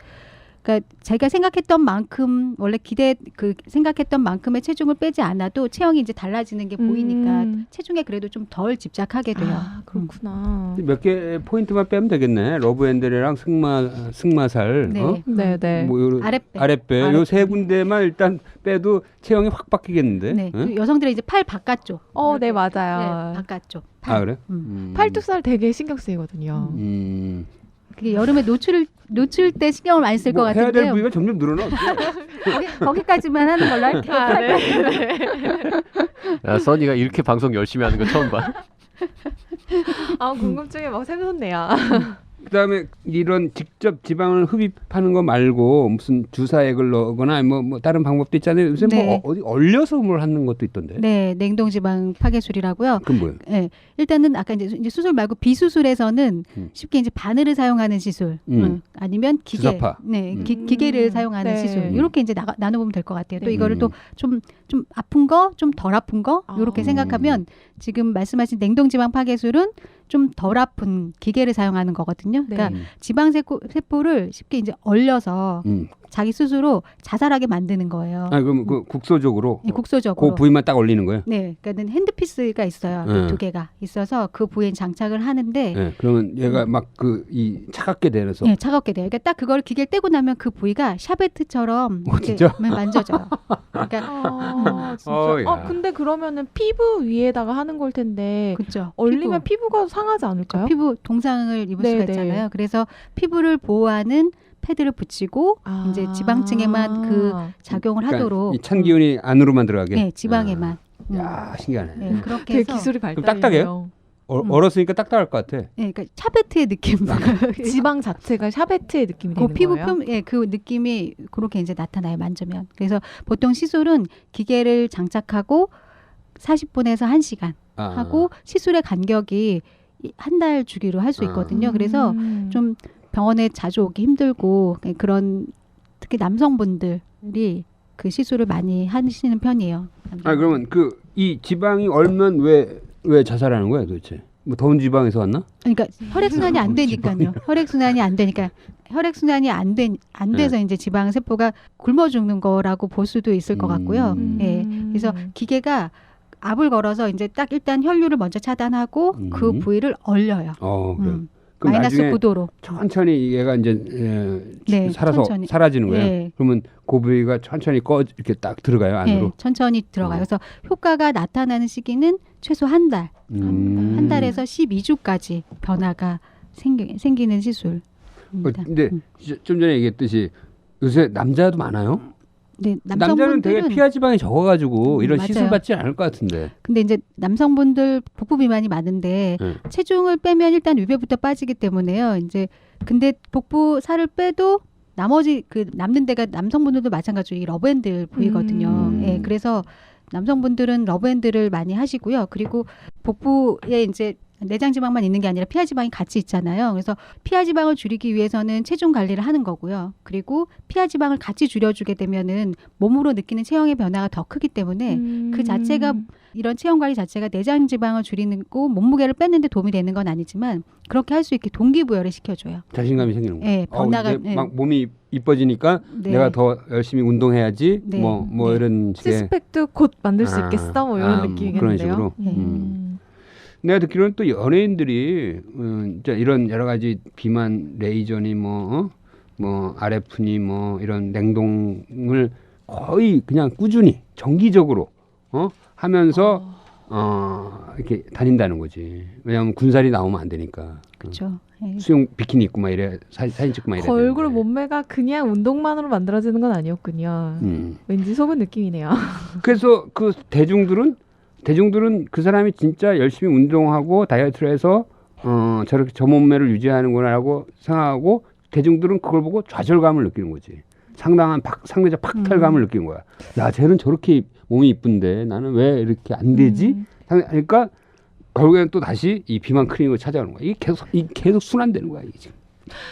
F: 그러니까 제가 생각했던 만큼 원래 생각했던 만큼의 체중을 빼지 않아도 체형이 이제 달라지는 게 보이니까 체중에 그래도 좀 덜 집착하게 돼요.
E: 아, 그렇구나.
C: 몇 개 포인트만 빼면 되겠네. 러브핸들이랑 승마살,
F: 네.
E: 네네.
C: 뭐 요
F: 아랫배.
C: 요 세 군데만 일단 빼도 체형이 확 바뀌겠는데.
F: 네.
C: 응?
F: 여성들은 이제 팔 바깥쪽.
E: 네,
F: 이렇게.
E: 맞아요.
F: 네, 바깥쪽.
C: 아 그래?
E: 팔뚝살 되게 신경 쓰이거든요.
F: 그게 여름에 노출 때 신경을 많이 쓸 것
C: 뭐 해야 될
F: 같은데요.
C: 부위가 점점 늘어나.
F: 거기까지만 하는 걸로 할게요.
E: 아, 네.
D: 야, 써니가 이렇게 방송 열심히 하는 거 처음 봐.
E: 아, 궁금증이 막 샘솟네요.
C: 그다음에 이런 직접 지방을 흡입하는 거 말고 무슨 주사액을 넣거나 뭐 다른 방법도 있잖아요. 요새
F: 네.
C: 뭐 어디 얼려서 뭘 하는 것도 있던데.
F: 네, 냉동지방 파괴술이라고요.
C: 그건 뭐예요?
F: 네, 일단은 아까 이제 수술 말고 비수술에서는 쉽게 이제 바늘을 사용하는 시술, 아니면 기계,
C: 주사파.
F: 네, 기계를 사용하는
E: 네.
F: 시술 이렇게 이제 나눠보면 될 것 같아요. 또
E: 네.
F: 이거를 또 좀 아픈 거, 좀 덜 아픈 거 이렇게
E: 아.
F: 생각하면 지금 말씀하신 냉동지방 파괴술은 좀 덜 아픈 기계를 사용하는 거거든요.
E: 네.
F: 그러니까 지방 세포를 쉽게 이제 얼려서 자기 스스로 자살하게 만드는 거예요.
C: 아 그럼 그 국소적으로
F: 네, 국소적으로.
C: 그 부위만 딱 올리는 거예요?
F: 네, 그러니까 핸드피스가 있어요. 두 개가 있어서 그 부위에 장착을 하는데,
C: 네, 그러면 얘가 막 이 차갑게 되면서.
F: 네, 차갑게 돼요. 그러니까 딱 그걸 기계를 떼고 나면 그 부위가 샤베트처럼 이렇게
C: 진짜?
F: 만져져요. 그러니까
E: 아, 진짜.
C: 야.
E: 근데 그러면 피부 위에다가 하는 걸 텐데
F: 그렇죠.
E: 얼리면 피부가 상하지 않을까요?
F: 피부 동상을 입을 수가
E: 네네.
F: 있잖아요. 그래서 피부를 보호하는 패드를 붙이고 이제 지방층에만 그 작용을
C: 그러니까
F: 하도록
C: 이 찬 기운이 안으로만 들어가게.
F: 네, 지방에만.
C: 야 신기하네.
F: 네, 그렇게
E: 되게
F: 해서
E: 기술이
C: 그럼
E: 발달해요.
C: 딱딱해요? 얼었으니까 딱딱할 것 같아.
F: 네, 그러니까 샤베트의 느낌.
E: 지방 자체가 샤베트의 느낌이
F: 그
E: 되는
F: 피부
E: 거예요?
F: 그 느낌이 그렇게 이제 나타나요, 만지면. 그래서 보통 시술은 기계를 장착하고 40분에서 1시간 하고 시술의 간격이 한 달 주기로 할 수 있거든요. 그래서 좀 병원에 자주 오기 힘들고 그런 특히 남성분들이 그 시술을 많이 하시는 편이에요.
C: 아 그러면 이 지방이 얼면 왜 자살하는 거야 도대체? 뭐 더운 지방에서 왔나?
F: 그러니까 혈액순환이 안 되니까요. 혈액순환이 안 되니까 혈액순환이 안 돼서 이제 지방 세포가 굶어 죽는 거라고 볼 수도 있을 것 같고요. 예. 그래서 기계가 압을 걸어서 이제 딱 일단 혈류를 먼저 차단하고 그 부위를 얼려요.
C: 그래. 그럼
F: 마이너스
C: 나중에
F: 9도로.
C: 천천히 얘가 이제
F: 네,
C: 살아서
F: 천천히.
C: 사라지는 거예요.
F: 네.
C: 그러면 그 부위가 천천히 이렇게 딱 들어가요 안으로.
F: 네, 천천히 들어가요. 그래서 효과가 나타나는 시기는 최소 한 달, 한 달에서 12주까지 변화가 생기는 시술.
C: 근데 좀 전에 얘기했듯이 요새 남자도 많아요.
F: 네,
C: 남자는 되게 피하 지방이 적어가지고 이런
F: 맞아요.
C: 시술 받지 않을 것 같은데.
F: 근데 이제 남성분들 복부 비만이 많은데 체중을 빼면 일단 위배부터 빠지기 때문에요. 이제 근데 복부 살을 빼도 나머지 남는 데가 남성분들도 마찬가지로 이 러브핸들 부위거든요. 예, 그래서 남성분들은 러브핸들을 많이 하시고요. 그리고 복부에 이제 내장 지방만 있는 게 아니라 피하 지방이 같이 있잖아요. 그래서 피하 지방을 줄이기 위해서는 체중 관리를 하는 거고요. 그리고 피하 지방을 같이 줄여주게 되면은 몸으로 느끼는 체형의 변화가 더 크기 때문에 그 자체가 이런 체형 관리 자체가 내장 지방을 줄이는 거 몸무게를 뺏는 데 도움이 되는 건 아니지만 그렇게 할 수 있게 동기부여를 시켜줘요.
C: 자신감이 생기는 거예요.
F: 네, 변화가
C: 막 몸이 이뻐지니까
F: 네.
C: 내가 더 열심히 운동해야지.
F: 네.
C: 뭐 이런 식의.
E: 시스팩도 곧 만들 수 있겠어? 뭐 이런 느낌이겠는데요.
C: 그런 식으로. 내가 듣기로는 또 연예인들이 이제 이런 여러 가지 비만 레이저니 뭐 RF니 뭐 이런 냉동을 거의 그냥 꾸준히 정기적으로 하면서 이렇게 다닌다는 거지. 왜냐하면 군살이 나오면 안 되니까.
F: 그렇죠. 예.
C: 수영 비키니 입고 막 이래 사진 찍고 막 이래.
E: 걸그룹 몸매가 그냥 운동만으로 만들어지는 건 아니었군요. 왠지 속은 느낌이네요.
C: 그래서 그 대중들은 그 사람이 진짜 열심히 운동하고 다이어트를 해서 저렇게 저 몸매를 유지하는구나라고 생각하고 대중들은 그걸 보고 좌절감을 느끼는 거지. 상대적 박탈감을 느끼는 거야. 야, 쟤는 저렇게 몸이 이쁜데 나는 왜 이렇게 안 되지? 그러니까 결국에는 또 다시 이 비만 클리닉을 찾아오는 거야. 이게 계속 순환되는 거야, 이게 지금.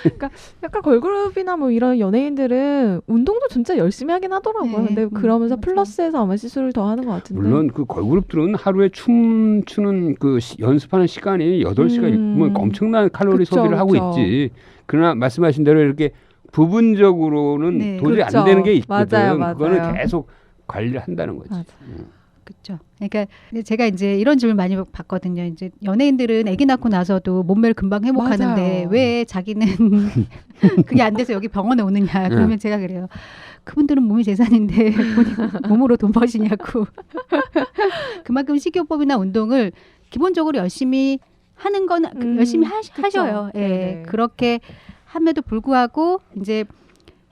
E: 그러니까 약간 걸그룹이나 뭐 이런 연예인들은 운동도 진짜 열심히 하긴 하더라고요.
F: 네,
E: 근데 그러면서
F: 맞아요.
E: 플러스해서 아마 시술을 더 하는 것 같은데.
C: 물론 그 걸그룹들은 하루에 춤추는 그 연습하는 시간이 8시간 있으면 엄청난 칼로리
E: 그쵸,
C: 소비를 하고
E: 그쵸.
C: 있지. 그러나 말씀하신 대로 이렇게 부분적으로는
F: 네.
C: 도저히
E: 그쵸.
C: 안 되는 게 있거든.
E: 맞아요.
C: 그거는 계속 관리를 한다는 거지.
E: 맞아.
F: 그렇죠. 그러니까 제가 이제 이런 질문 많이 받거든요. 이제 연예인들은 아기 낳고 나서도 몸매를 금방 회복하는데
E: 맞아요.
F: 왜 자기는 그게 안 돼서 여기 병원에 오느냐. 그러면 제가 그래요. 그분들은 몸이 재산인데 본인 몸으로 돈 버시냐고. 그만큼 식이요법이나 운동을 기본적으로 열심히 하는 건 열심히 하셔요. 예.
E: 네네.
F: 그렇게 함에도 불구하고 이제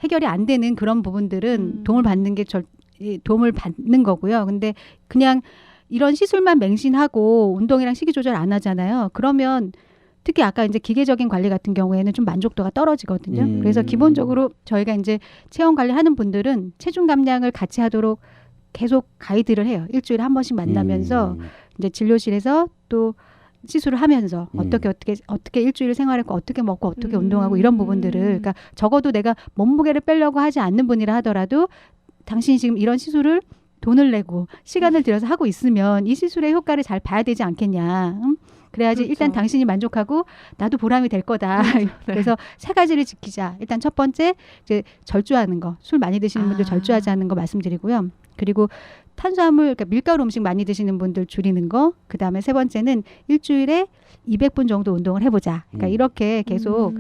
F: 해결이 안 되는 그런 부분들은 도움을 받는 게 도움을 받는 거고요. 근데 그냥 이런 시술만 맹신하고 운동이랑 식이 조절 안 하잖아요. 그러면 특히 아까 이제 기계적인 관리 같은 경우에는 좀 만족도가 떨어지거든요. 그래서 기본적으로 저희가 이제 체형 관리하는 분들은 체중 감량을 같이 하도록 계속 가이드를 해요. 일주일에 한 번씩 만나면서 이제 진료실에서 또 시술을 하면서 어떻게 일주일 생활했고 어떻게 먹고 어떻게 운동하고 이런 부분들을 그러니까 적어도 내가 몸무게를 빼려고 하지 않는 분이라 하더라도 당신이 지금 이런 시술을 돈을 내고 시간을 들여서 하고 있으면 이 시술의 효과를 잘 봐야 되지 않겠냐. 그래야지
E: 그렇죠.
F: 일단 당신이 만족하고 나도 보람이 될 거다. 그래서 3가지를 지키자. 일단 첫 번째 이제 절주하는 거. 술 많이 드시는 분들 절주하지 않는 거 말씀드리고요. 그리고 탄수화물, 그러니까 밀가루 음식 많이 드시는 분들 줄이는 거. 그다음에 3번째는 일주일에 200분 정도 운동을 해보자. 그러니까 이렇게 계속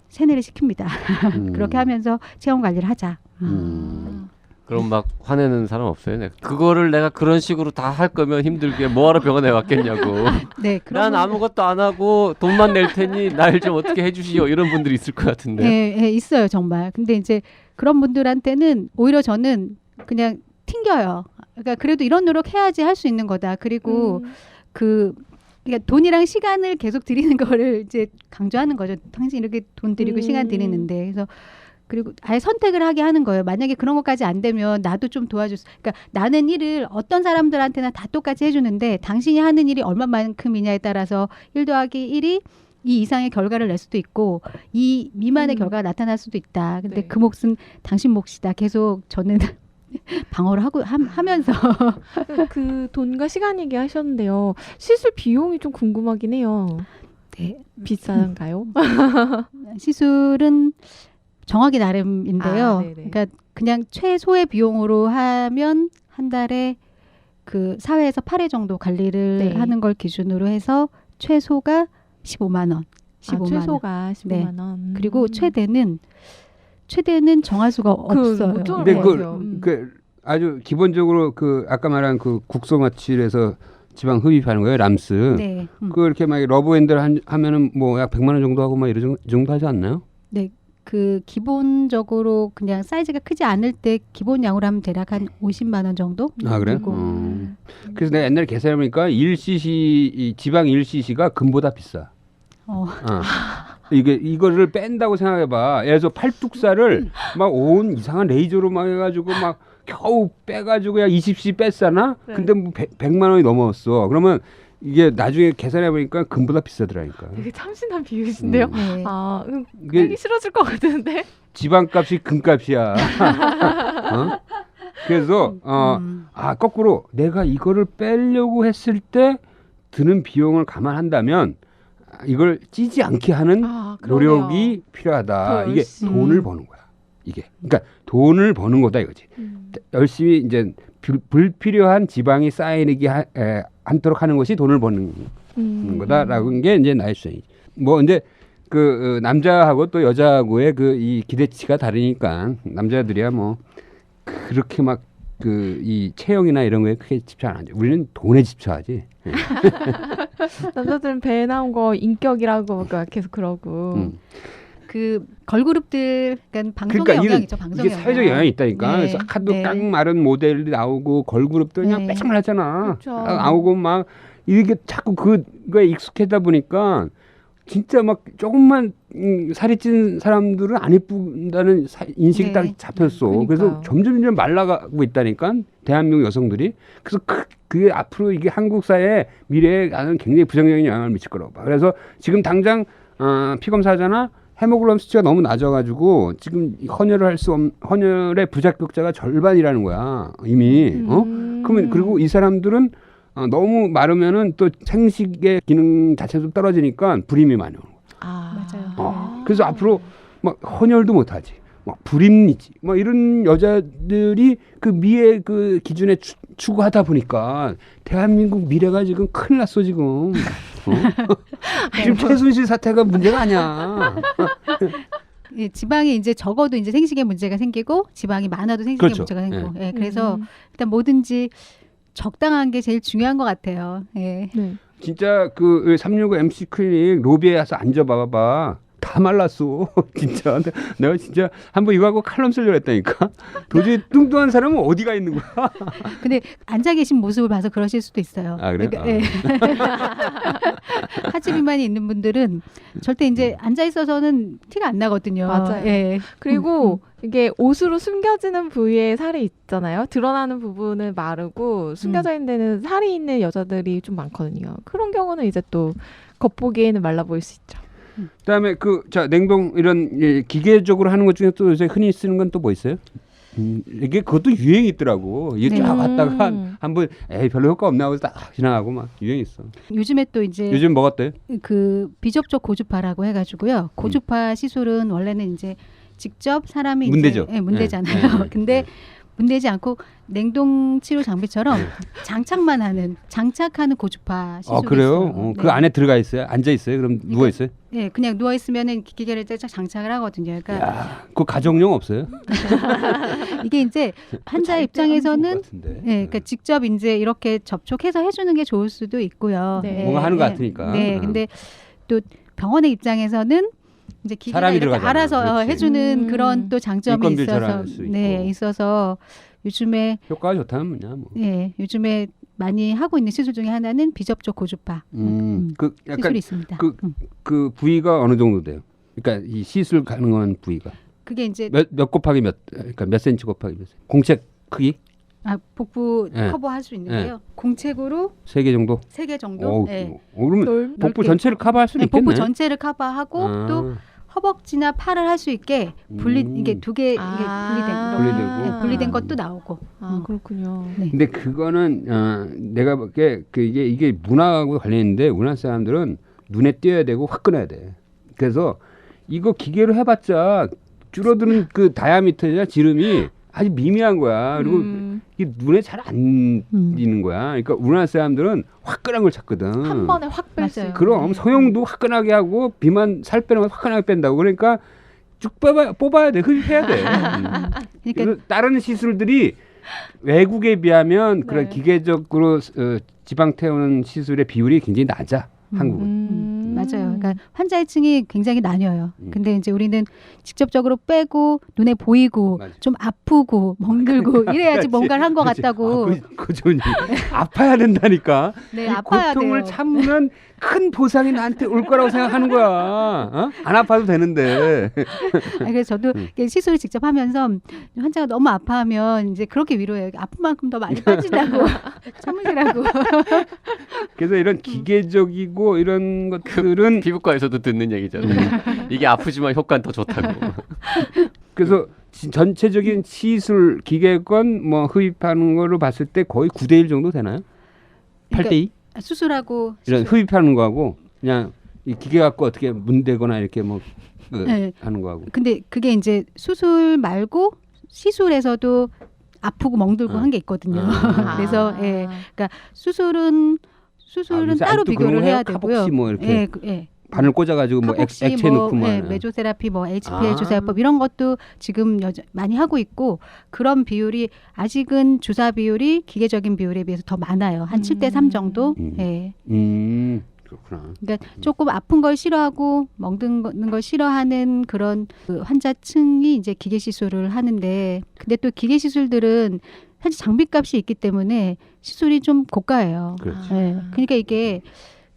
F: 세뇌를 시킵니다. 그렇게 하면서 체형 관리를 하자.
D: 그럼 막 화내는 사람 없어요? 그거를 내가 그런 식으로 다 할 거면 힘들게 뭐하러 병원에 왔겠냐고.
F: 네,
D: 난 아무것도 안 하고 돈만 낼 테니 날 좀 어떻게 해주시오 이런 분들이 있을 것 같은데.
F: 네, 있어요 정말. 근데 이제 그런 분들한테는 오히려 저는 그냥 튕겨요. 그러니까 그래도 이런 노력 해야지 할 수 있는 거다. 그리고 그러니까 돈이랑 시간을 계속 드리는 거를 이제 강조하는 거죠. 당신 이렇게 돈 드리고 시간 드리는데 그래서 그리고 아예 선택을 하게 하는 거예요. 만약에 그런 것까지 안 되면 나도 좀 도와줄 수. 그러니까 나는 일을 어떤 사람들한테나 다 똑같이 해주는데 당신이 하는 일이 얼마만큼이냐에 따라서 1 더하기 1이 이 이상의 결과를 낼 수도 있고 이 미만의 결과가 나타날 수도 있다. 근데
E: 네.
F: 그 몫은 당신 몫이다. 계속 저는 방어를 하면서
E: 그 돈과 시간 얘기하셨는데요. 시술 비용이 좀 궁금하긴 해요.
F: 네.
E: 비싼가요?
F: 시술은 정하기 나름인데요.
E: 네네.
F: 그러니까 그냥 최소의 비용으로 하면 한 달에 그 사회에서 8회 정도 관리를
E: 네.
F: 하는 걸 기준으로 해서 최소가 15만 원. 15만 원.
E: 최소가 15만 원.
F: 그리고 최대는 정할 수가 없어요.
E: 못 정할
C: 근데
E: 것 같아요.
C: 그 아주 기본적으로 그 아까 말한 그 국소 마취에서 지방 흡입하는 거예요, 람스.
F: 네.
C: 그 이렇게 막 러브핸들 하면은 뭐 약 100만 원 정도 하고 막 이런 정도 하지 않나요?
F: 네. 그 기본적으로 그냥 사이즈가 크지 않을 때 기본 양으로 하면 대략 한 50만 원 정도?
C: 아 그래요?
F: 그리고
C: 그래서 내가 옛날에 계산해 보니까 1cc 이 지방 1cc가 금보다 비싸. 이거를 뺀다고 생각해봐. 예를 들어서 팔뚝살을 막 온 이상한 레이저로 막 해가지고 막 겨우 빼가지고 야 20cc 뺐잖아.
E: 네.
C: 근데 뭐 100만 원이 넘었어. 그러면 이게 나중에 계산해 보니까 금보다 비싸더라니까.
E: 되게 참신한 비유신데요.
F: 네.
C: 이게
E: 빼기 싫어질 것 같은데.
C: 지방값이 금값이야. 그래서 거꾸로 내가 이거를 빼려고 했을 때 드는 비용을 감안한다면 이걸 찌지 않게 하는 노력이 필요하다. 이게 돈을 버는 거야. 이게 그러니까 돈을 버는 거다 이거지. 열심히 이제 불필요한 지방이 쌓이게 않도록 하는 것이 돈을 버는 거다라는 게 이제 나의 주장이지. 뭐 이제 그 남자하고 또 여자하고의 그 이 기대치가 다르니까 남자들이야 뭐 그렇게 막 이 체형이나 이런 거에 크게 집착 안 하죠. 우리는 돈에 집착하지.
E: 남자들은 배에 나온 거 인격이라고 막 계속 그러고.
F: 그 걸그룹들 그러니까 방송의
C: 그러니까
F: 영향이죠. 방송의
C: 이게 사회적 영향이 있다니까.
F: 네.
C: 그래서 하도
F: 네.
C: 딱 마른 모델이 나오고 걸그룹도 그냥
F: 네.
C: 빼창하잖아.
E: 그쵸.
C: 나오고 막 이게 자꾸 그거에 익숙하다 보니까 진짜 막 조금만 살이 찐 사람들은 안 예쁜다는 인식이
F: 네.
C: 딱 잡혔어.
E: 그러니까요.
C: 그래서 점점 말라가고 있다니까 대한민국 여성들이. 그래서 그게 앞으로 이게 한국 사회의 미래에 나는 굉장히 부정적인 영향을 미칠 거라고 봐. 그래서 지금 당장 피검사잖아. 헤모글로빈 수치가 너무 낮아가지고 지금 헌혈을 할 수 없는 헌혈의 부작용자가 절반이라는 거야 이미. 그러면 그리고 이 사람들은 너무 마르면은 또 생식의 기능 자체도 떨어지니까 불임이 많이 오는 거야.
F: 맞아요.
C: 그래서 앞으로 막 헌혈도 못하지. 막 불임이지. 막 이런 여자들이 그 미의 그 기준에 추구하다 보니까 대한민국 미래가 지금 큰일 났어 지금. 지금 최순실 사태가 문제가 아니야.
F: 예, 지방이 이제 적어도 이제 생식에 문제가 생기고 지방이 많아도 생식에
C: 그렇죠.
F: 문제가 생기고. 예, 그래서 일단 뭐든지 적당한 게 제일 중요한 것 같아요. 예.
E: 네.
C: 진짜 그 365 MC 클리닉 로비에 가서 앉아봐봐. 다 말랐어. 진짜. 내가 진짜 한번 이거 하고 칼럼 쓰려고 했다니까. 도저히 뚱뚱한 사람은 어디가 있는 거야?
F: 근데 앉아 계신 모습을 봐서 그러실 수도 있어요.
C: 아, 그래요?
F: 그러니까, 예. 하체 비만이 있는 분들은 절대 이제 앉아 있어서는 티가 안 나거든요.
E: 맞아요.
F: 예.
E: 그리고 이게 옷으로 숨겨지는 부위에 살이 있잖아요. 드러나는 부분은 마르고 숨겨져 있는 데는 살이 있는 여자들이 좀 많거든요. 그런 경우는 이제 또 겉보기에는 말라 보일 수 있죠.
C: 그다음에 냉동 이런 기계적으로 하는 것 중에 또 요새 흔히 쓰는 건 또 뭐 있어요? 이게 그것도 유행이 있더라고. 이게 쫙 왔다가 한번 별로 효과 없나 하고 딱 지나가고 막 유행이 있어.
F: 요즘에 또 이제
C: 요즘 뭐가 떠요?
F: 그 비접촉 고주파라고 해가지고요. 고주파 시술은 원래는 이제 직접 사람이
C: 문대죠.
F: 이제, 예, 문대잖아요.
C: 네.
F: 근데 문대지 않고 냉동 치료 장비처럼 장착하는 고주파 시술이
C: 그래요?
F: 있어요.
C: 그 안에 들어가 있어요? 앉아 있어요? 그럼 누워 있어요?
F: 네, 그냥 누워 있으면은 기계를 딱 장착을 하거든요. 그러니까
C: 야, 그 가정용 없어요?
F: 이게 이제 환자 입장에서는
C: 네.
F: 그러니까 직접 이제 이렇게 접촉해서 해주는 게 좋을 수도 있고요.
E: 네.
C: 뭔가 하는 것 같으니까.
F: 네, 근데 또 병원의 입장에서는 이제 기계가
C: 사람이
F: 이렇게
C: 들어가잖아.
F: 알아서
C: 그렇지.
F: 해주는 그런 또 장점이
C: 인건비를
F: 있어서
C: 절약할 수 있고.
F: 네, 있어서 요즘에
C: 효과가 좋다면 뭐냐 뭐.
F: 요즘에 많이 하고 있는 시술 중에 하나는 비접촉 고주파
C: 그 약간
F: 시술이 있습니다.
C: 그 부위가 어느 정도 돼요? 그러니까 이 시술 가능한 부위가
F: 그게 이제
C: 몇 곱하기 그러니까 몇 센치 곱하기 몇 센치? 공책 크기
F: 복부
C: 네.
F: 커버할 수 있는데요. 공책으로
C: 3개 정도?
F: 3개 정도. 네.
C: 그러면 복부
F: 넓게.
C: 전체를 커버할 수
F: 네,
C: 있겠네.
F: 복부 전체를 커버하고 또 허벅지나 팔을 할 수 있게 이게 두 개 분리된 것도 나오고.
E: 그렇군요.
F: 네.
C: 근데 그거는 내가 볼게 이게 문화하고 관련인데 우리나라 사람들은 눈에 띄어야 되고 화끈해야 돼. 그래서 이거 기계로 해봤자 줄어드는 그 다이아미터나 지름이 아주 미미한 거야. 그리고 이게 눈에 잘 안 띄는 거야. 그러니까 우리나라 사람들은 화끈한 걸 찾거든.
E: 한 번에 확 뺄 수
F: 맞아요.
E: 있는.
C: 그럼 성형도 화끈하게 하고 비만 살 빼는 거 화끈하게 뺀다고. 그러니까 쭉 뽑아야 돼. 흡입해야 돼.
F: 그러니까
C: 그래서 다른 시술들이 외국에 비하면 그런
E: 네.
C: 기계적으로 지방 태우는 시술의 비율이 굉장히 낮아. 한국은.
F: 맞아요. 그러니까 환자의 층이 굉장히 나뉘어요. 근데 이제 우리는 직접적으로 빼고 눈에 보이고
C: 맞아.
F: 좀 아프고 멍들고 이래야지 뭔가를 한 것 같다고.
C: 그 좋은 얘기. 아파야 된다니까.
F: 네,
C: 이
F: 아파야
C: 고통을
F: 돼요.
C: 참으면 큰 보상이 나한테 올 거라고 생각하는 거야. 안 아파도 되는데.
F: 그래서 저도 이게 시술을 직접 하면서 환자가 너무 아파하면 이제 그렇게 위로해요. 아픈 만큼 더 많이 빠진다고 참으시라고.
C: 그래서 이런 기계적이고 이런 것들은
D: 피부과에서도 듣는 얘기잖아요. 이게 아프지만 효과는 더 좋다고.
C: 그래서 전체적인 시술 기계건 뭐 흡입하는 걸로 봤을 때 거의 9대1 정도 되나요? 8대2?
F: 수술하고
C: 이런 흡입하는 거하고 그냥 이 기계 갖고 어떻게 문대거나 이렇게 뭐
F: 네.
C: 하는 거하고.
F: 근데 그게 이제 수술 말고 시술에서도 아프고 멍들고 한 게 있거든요. 그래서 그러니까 수술은
C: 요새
F: 따로
C: 아직도 그런
F: 비교를
C: 거
F: 해야
C: 해요?
F: 되고요.
C: 카복시 뭐 이렇게.
F: 예.
C: 바늘 꽂아가지고 뭐
F: 혹시
C: 액체 넣고 뭐
F: 네, 메조세라피, 뭐 HPL 주사요법 이런 것도 지금 많이 하고 있고 그런 비율이 아직은 주사 비율이 기계적인 비율에 비해서 더 많아요. 한 7대3 정도. 예.
C: 그렇구나.
F: 그러니까 조금 아픈 걸 싫어하고 먹는 걸 싫어하는 그런 그 환자층이 이제 기계 시술을 하는데 근데 또 기계 시술들은 사실 장비값이 있기 때문에 시술이 좀 고가예요.
C: 그렇죠.
F: 예. 그러니까 이게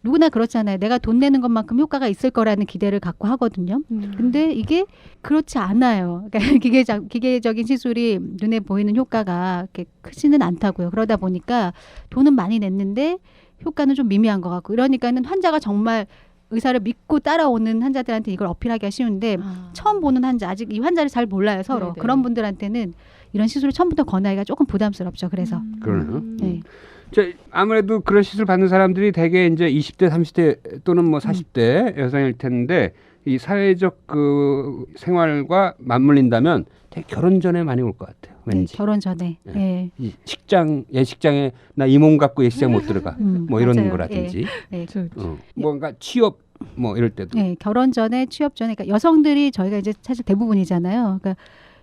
F: 누구나 그렇잖아요. 내가 돈 내는 것만큼 효과가 있을 거라는 기대를 갖고 하거든요. 근데 이게 그렇지 않아요. 그러니까 기계적인 시술이 눈에 보이는 효과가 그렇게 크지는 않다고요. 그러다 보니까 돈은 많이 냈는데 효과는 좀 미미한 것 같고 이러니까는 환자가 정말 의사를 믿고 따라오는 환자들한테 이걸 어필하기가 쉬운데 처음 보는 환자 아직 이 환자를 잘 몰라요 서로.
E: 네네.
F: 그런 분들한테는 이런 시술을 처음부터 권하기가 조금 부담스럽죠. 그래서
C: 그러네요.
F: 네.
C: 아무래도 그런 시술 받는 사람들이 대개 이제 20대, 30대 또는 뭐 40대 여성일 텐데 이 사회적 그 생활과 맞물린다면 되게 결혼 전에 많이 올 것 같아요. 왠지.
F: 네, 결혼 전에.
C: 네.
F: 네.
C: 이 예식장에 나 이 몸 갖고 예식장 못 들어가. 뭐 이런
F: 맞아요.
C: 거라든지.
F: 네.
C: 뭔가 취업 뭐 이럴 때도.
F: 네, 결혼 전에 취업 전에 그러니까 여성들이 저희가 이제 사실 대부분이잖아요. 그러니까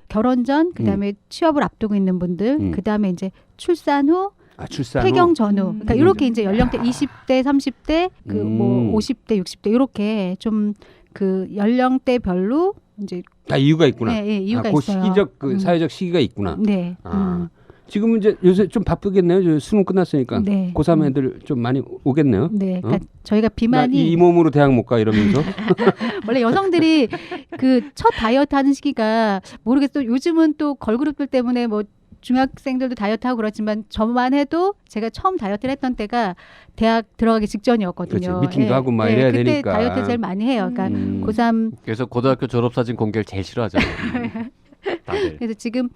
F: 결혼 전 그다음에 취업을 앞두고 있는 분들, 그다음에 이제 출산 후
C: 출산
F: 폐경
C: 후.
F: 전후. 그러니까 이렇게 이제 연령대 20대, 30대, 그 뭐 50대, 60대 이렇게 좀 그 연령대별로 이제
C: 다 이유가 있구나.
F: 네, 이유가
C: 그
F: 있어요.
C: 시기적 그 사회적 시기가 있구나.
F: 네.
C: 지금은 이제 요새 좀 바쁘겠네요. 수능 끝났으니까.
F: 네.
C: 고3 애들 좀 많이 오겠네요.
F: 네. 그러니까 저희가
C: 나
F: 비만이
C: 이 몸으로 대학 못 가 이러면서.
F: 원래 여성들이 그 첫 다이어트 하는 시기가 모르겠어요. 요즘은 또 걸그룹들 때문에 뭐 중학생들도 다이어트하고 그렇지만 저만 해도 제가 처음 다이어트를 했던 때가 대학 들어가기 직전이었거든요.
C: 그렇지. 미팅도 하고 막 이래야
F: 그때
C: 되니까.
F: 다이어트 제일 많이 해요. 그러니까 고3
D: 그래서 고등학교 졸업사진 공개를 제일 싫어하잖아요. 다들.
F: 그래서 지금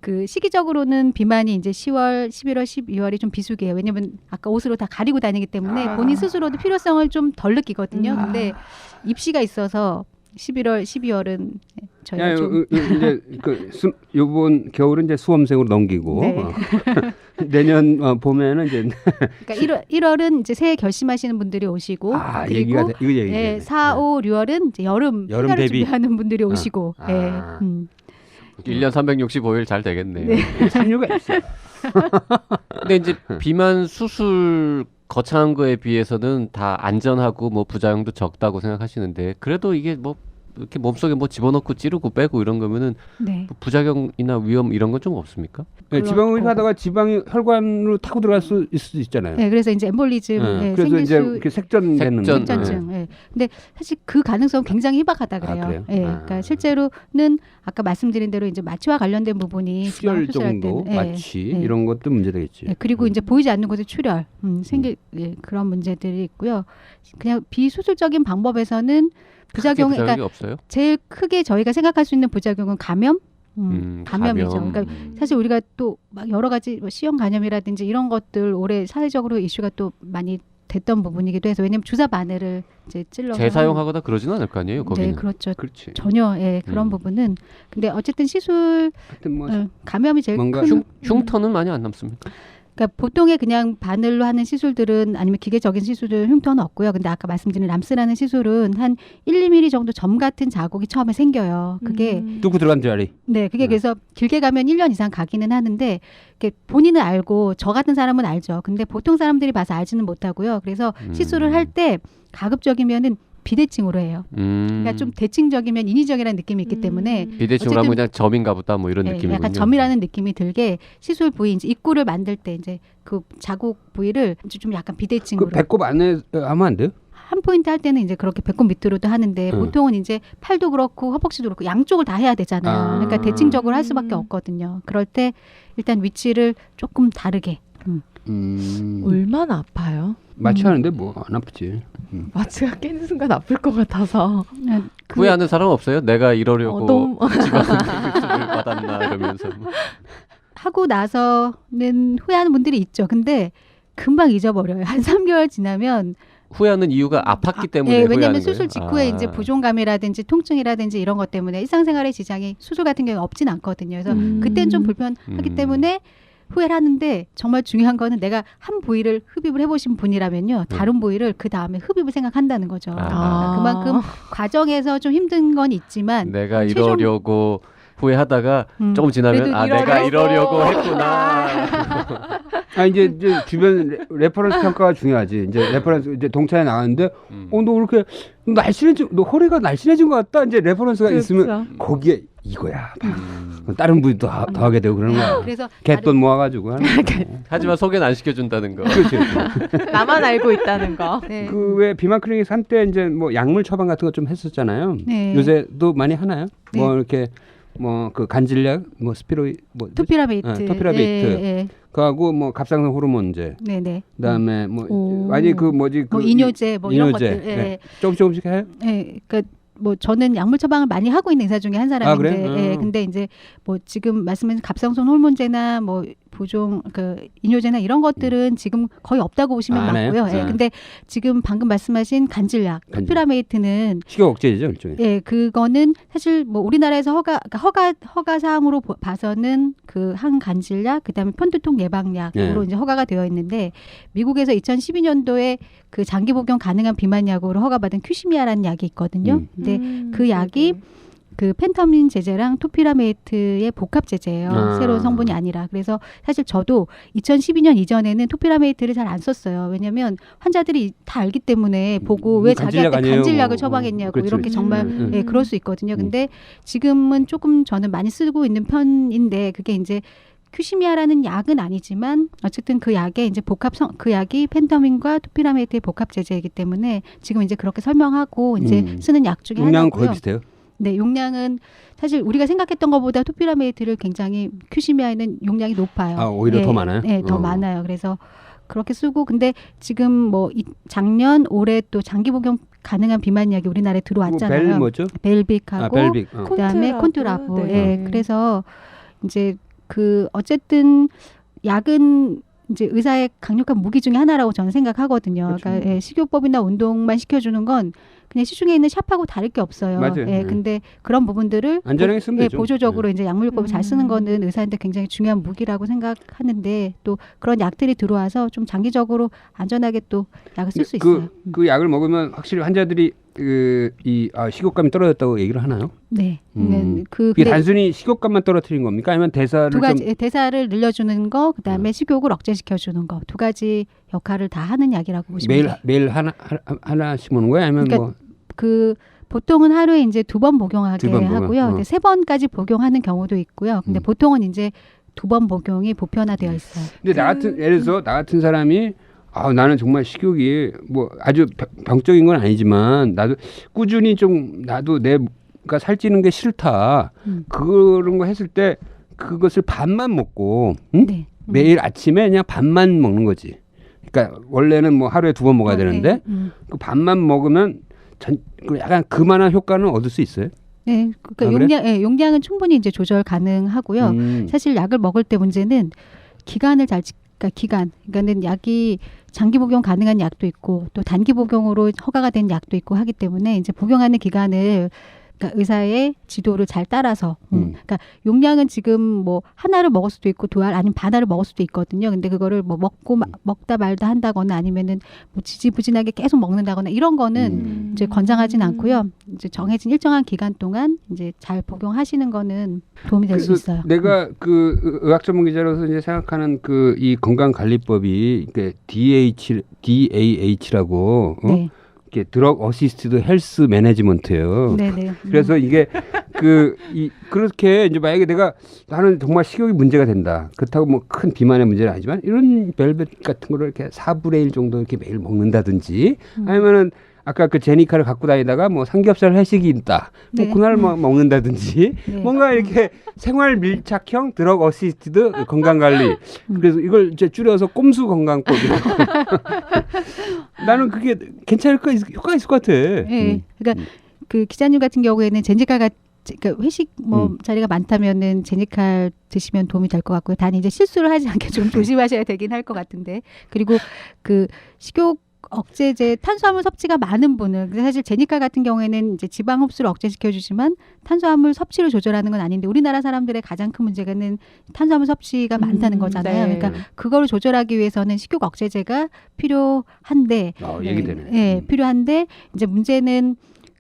F: 그 시기적으로는 비만이 이제 10월, 11월, 12월이 좀 비수기예요. 왜냐면 아까 옷으로 다 가리고 다니기 때문에 본인 스스로도 필요성을 좀 덜 느끼거든요. 근데 입시가 있어서 11월, 12월은 저희가 좀
C: 이제 요번 겨울은 이제 수험생으로 넘기고
F: 네.
C: 내년 봄에는 이제
F: 그러니까 1월은 이제 새해 결심하시는 분들이 오시고 그리고
C: 이거 얘기.
F: 예, 4, 5, 6월은 이제 여름 휴가를
C: 대비.
F: 준비하는 분들이 오시고 예.
D: 1년 365일 잘 되겠네요.
F: 네.
C: 산유가 있어요.
D: 근데 이제 비만 수술 거창한 거에 비해서는 다 안전하고 뭐 부작용도 적다고 생각하시는데 그래도 이게 뭐 이렇게 몸속에 뭐 집어넣고 찌르고 빼고 이런 거면은
F: 네.
D: 뭐 부작용이나 위험 이런 건 좀 없습니까?
C: 네, 지방 흡입하다가 지방이 혈관으로 타고 들어갈 수 있을 수도 있잖아요.
F: 네, 그래서 이제 엠볼리즘
C: 그래서
F: 생길
C: 이제
F: 수
C: 이렇게 색전되는
F: 색전증. 예. 근데 사실 그 가능성은 굉장히 희박하다 그래요.
C: 그래요?
F: 예. 그러니까 실제로는 아까 말씀드린 대로 이제 마취와 관련된 부분이
C: 출혈
F: 지방 수술할
C: 정도,
F: 때는
C: 마취
F: 예.
C: 이런 것도 문제되겠지.
F: 예. 그리고 이제 보이지 않는 곳에 출혈 생길 예, 그런 문제들이 있고요. 그냥 비수술적인 방법에서는 부작용,
D: 부작용이
F: 그러니까
D: 없어요?
F: 제일 크게 저희가 생각할 수 있는 부작용은 감염. 감염이죠.
D: 감염.
F: 그러니까 사실 우리가 또 막 여러 가지 뭐 C형 감염이라든지 이런 것들 올해 사회적으로 이슈가 또 많이 됐던 부분이기도 해서 왜냐하면 주사 바늘을 이제 찔러서
D: 재사용하거나 그러지는 않을 거 아니에요, 거기는.
F: 네, 그렇죠.
C: 그렇지.
F: 전혀 예, 그런 부분은 근데 어쨌든 시술
C: 하여튼 뭐
F: 감염이 제일
C: 뭔가
F: 큰
D: 흉터는 많이 안 남습니까?
F: 그러니까 보통의 그냥 바늘로 하는 시술들은 아니면 기계적인 시술들은 흉터는 없고요. 근데 아까 말씀드린 람스라는 시술은 한 1, 2mm 정도 점 같은 자국이 처음에 생겨요. 그게
C: 뚫고 들어간 자리.
F: 네, 그게 그래서 길게 가면 1년 이상 가기는 하는데 본인은 알고 저 같은 사람은 알죠. 근데 보통 사람들이 봐서 알지는 못하고요. 그래서 시술을 할 때 가급적이면은 비대칭으로 해요. 그러니까 좀 대칭적이면 인위적이라는 느낌이 있기 때문에
D: 비대칭으로 하면 그냥 점인가 보다 뭐 이런
F: 네,
D: 느낌이군요.
F: 약간 점이라는 느낌이 들게 시술 부위 이제 입구를 만들 때 이제 그 자국 부위를 이제 좀 약간 비대칭으로
C: 그 배꼽 안에 하면 안 돼요?
F: 한 포인트 할 때는 이제 그렇게 배꼽 밑으로도 하는데 보통은 이제 팔도 그렇고 허벅지도 그렇고 양쪽을 다 해야 되잖아요. 그러니까 대칭적으로 할 수밖에 없거든요. 그럴 때 일단 위치를 조금 다르게.
E: 얼마나 아파요?
C: 마취하는데 뭐 안 아프지.
E: 마취가 깨는 순간 아플 것 같아서
D: 후회하는 사람 없어요? 내가 이러려고
E: 너무
D: 지방흡입을 받았나 이러면서.
F: 하고 나서는 후회하는 분들이 있죠. 근데 금방 잊어버려요. 한 3개월 지나면
D: 후회하는 이유가 아팠기 때문에
F: 왜냐하면
D: 후회하는
F: 수술
D: 거예요?
F: 직후에 이제 부종감이라든지 통증이라든지 이런 것 때문에 일상생활에 지장이 수술 같은 경우는 없진 않거든요. 그래서 그때는 좀 불편하기 때문에 후회를 하는데 정말 중요한 거는 내가 한 부위를 흡입을 해보신 분이라면요. 다른 부위를 그 다음에 흡입을 생각한다는 거죠.
D: 아.
F: 그만큼 과정에서 좀 힘든 건 있지만
D: 내가 이러려고 후회하다가 조금 지나면
F: 그래도
D: 아 내가 이러려고 했구나.
C: 이제 주변 레퍼런스 평가가 중요하지. 이제 레퍼런스 이제 동차에 나왔는데 너 그렇게 너 허리가 날씬해진 것 같다. 이제 레퍼런스가 있으면 거기에 이거야. 다른 부위도 더 하게 되고 그러는 거야.
F: 그래서
C: 갯돈 모아가지고 하는 거야.
D: 하지만 소개는 안 시켜준다는 거.
C: 그렇지.
E: 나만 알고 있다는 거.
F: 네.
C: 그 왜 비만 클리닉 한때 이제 뭐 약물 처방 같은 거 좀 했었잖아요.
F: 네.
C: 요새도 많이 하나요?
F: 네.
C: 뭐 이렇게 뭐 그 간질약, 뭐 스피로이, 뭐
F: 토피라메이트.
C: 토피라메이트.
F: 예.
C: 그하고 뭐 갑상선 호르몬제.
F: 네네.
C: 그다음에 뭐
E: 오.
C: 아니 그 뭐지 그
F: 뭐 이뇨제 뭐 이런
C: 이뇨제.
F: 것들. 예.
C: 네. 조금씩 해요?
F: 예. 그러니까 뭐 저는 약물 처방을 많이 하고 있는 의사 중에 한 사람인데,
C: 그래?
F: 예. 근데 이제 뭐 지금 말씀하신 갑상선 호르몬제나 뭐 보종 그 이뇨제나 이런 것들은 지금 거의 없다고 보시면
C: 안 해요?
F: 맞고요. 예.
C: 아.
F: 근데 지금 방금 말씀하신 간질약, 토피라메이트는
C: 식욕 억제제죠, 일종의.
F: 예, 그거는 사실 뭐 우리나라에서 허가 사항으로 봐서는 그 항간질약, 그다음에 편두통 예방약으로
C: 예.
F: 이제 허가가 되어 있는데 미국에서 2012년도에 그 장기 복용 가능한 비만약으로 허가받은 큐시미아라는 약이 있거든요. 근데 그 약이 그 펜타민 제제랑 토피라메이트의 복합 제제예요.
C: 아.
F: 새로운 성분이 아니라. 그래서 사실 저도 2012년 이전에는 토피라메이트를 잘 안 썼어요. 왜냐하면 환자들이 다 알기 때문에 보고 왜
C: 간질약
F: 자기한테
C: 아니에요.
F: 간질약을 처방했냐고
C: 그렇지,
F: 이렇게
C: 그렇지.
F: 정말 예, 그럴 수 있거든요. 근데 지금은 조금 저는 많이 쓰고 있는 편인데 그게 이제 큐시미아라는 약은 아니지만 어쨌든 그 약에 이제 그 약이 펜타민과 토피라메이트의 복합 제제이기 때문에 지금 이제 그렇게 설명하고 이제 쓰는 약 중에
C: 용량은
F: 하나고요.
C: 거의 비슷해요.
F: 네, 용량은 사실 우리가 생각했던 것보다 토피라메이트를 굉장히 큐시미아에는 용량이 높아요.
C: 아, 오히려 더 많아요?
F: 네, 더 많아요. 그래서 그렇게 쓰고 근데 지금 뭐 작년 올해 또 장기 복용 가능한 비만약이 우리나라에 들어왔잖아요.
C: 벨 뭐죠?
F: 벨빅하고
C: 벨빅.
F: 그다음에
E: 콘트라브.
F: 콘트라브.
E: 네.
F: 예. 그래서 이제 그 어쨌든 약은 이제 의사의 강력한 무기 중에 하나라고 저는 생각하거든요.
C: 그렇죠.
F: 그러니까 예, 식이요법이나 운동만 시켜주는 건 그냥 시중에 있는 샵하고 다를 게 없어요.
C: 맞아요.
F: 예, 근데 그런 부분들을
C: 안전하게 쓰면 되죠.
F: 보조적으로 이제 약물요법을 잘 쓰는 거는 의사한테 굉장히 중요한 무기라고 생각하는데 또 그런 약들이 들어와서 좀 장기적으로 안전하게 또 약을 쓸 수 있어요.
C: 그 약을 먹으면 확실히 환자들이 식욕감이 떨어졌다고 얘기를 하나요?
F: 네.
C: 그게
F: 근데
C: 단순히 식욕감만 떨어뜨린 겁니까? 아니면 대사를
F: 두 가지
C: 좀
F: 대사를 늘려주는 거, 그다음에 식욕을 억제시켜주는 거, 두 가지 역할을 다 하는 약이라고 보시면 돼요.
C: 매일 하나씩 먹는 거예요? 아니면
F: 그러니까
C: 뭐
F: 그 보통은 하루에 이제 2번 복용하게
C: 2번 복용.
F: 하고요. 근데 3번까지 복용하는 경우도 있고요. 근데 보통은 이제 2번 복용이 보편화되어 있어요.
C: 근데 예를 들어서 나 같은 사람이 나는 정말 식욕이 뭐 아주 병적인 건 아니지만 나도 꾸준히 좀 나도 내가 살찌는 게 싫다. 그런 거 했을 때 그것을 반만 먹고
F: 네.
C: 매일 아침에 그냥 반만 먹는 거지. 그러니까 원래는 뭐 하루에 2번 먹어야 되는데 그 반만 먹으면 약간 그만한 효과는 얻을 수 있어요.
F: 네, 그러니까
C: 그래?
F: 용량은 충분히 이제 조절 가능하고요. 사실 약을 먹을 때 문제는 기간을 그러니까는 약이 장기 복용 가능한 약도 있고 또 단기 복용으로 허가가 된 약도 있고 하기 때문에 이제 복용하는 기간을 그러니까 의사의 지도를 잘 따라서 그러니까 용량은 지금 뭐 하나를 먹을 수도 있고 두 알 아니면 반알을 먹을 수도 있거든요. 근데 그거를 뭐 먹다 말다 한다거나 아니면은 뭐 지지부진하게 계속 먹는다거나 이런 거는 이제 권장하진 않고요. 이제 정해진 일정한 기간 동안 이제 잘 복용하시는 거는 도움이 될 수 있어요.
C: 내가 그 의학 전문 기자로서 이제 생각하는 그 이 건강 관리법이 DAH라고
F: 네.
C: 드럭 어시스티드 헬스 매니지먼트예요.
F: 네네.
C: 그래서 이게 그렇게 이제 만약에 나는 정말 식욕이 문제가 된다. 그렇다고 뭐 큰 비만의 문제는 아니지만 이런 벨벳 같은 거를 이렇게 4분의 1 정도 이렇게 매일 먹는다든지 아니면은 아까 그 제니카를 갖고 다니다가 뭐 삼겹살 회식이 있다.
F: 네.
C: 뭐 그날 먹는다든지
F: 네.
C: 뭔가 이렇게 생활 밀착형 드럭 어시스티드 건강 관리. 그래서 이걸 이제 줄여서 꼼수 건강법. 나는 그게 괜찮을 효과가 있을 것 같아.
F: 네. 그러니까 그 기자님 같은 경우에는 제니칼 그러니까 회식 자리가 많다면은 제니칼 드시면 도움이 될 것 같고요. 단 이제 실수를 하지 않게 좀 조심하셔야 되긴 할 것 같은데. 그리고 그 식욕 억제제 탄수화물 섭취가 많은 분은 사실 제니칼 같은 경우에는 이제 지방 흡수를 억제시켜주지만 탄수화물 섭취를 조절하는 건 아닌데 우리나라 사람들의 가장 큰 문제는 탄수화물 섭취가 많다는 거잖아요.
E: 네.
F: 그러니까 그거를 조절하기 위해서는 식욕 억제제가 필요한데,
C: 얘기되네.
F: 예, 필요한데 이제 문제는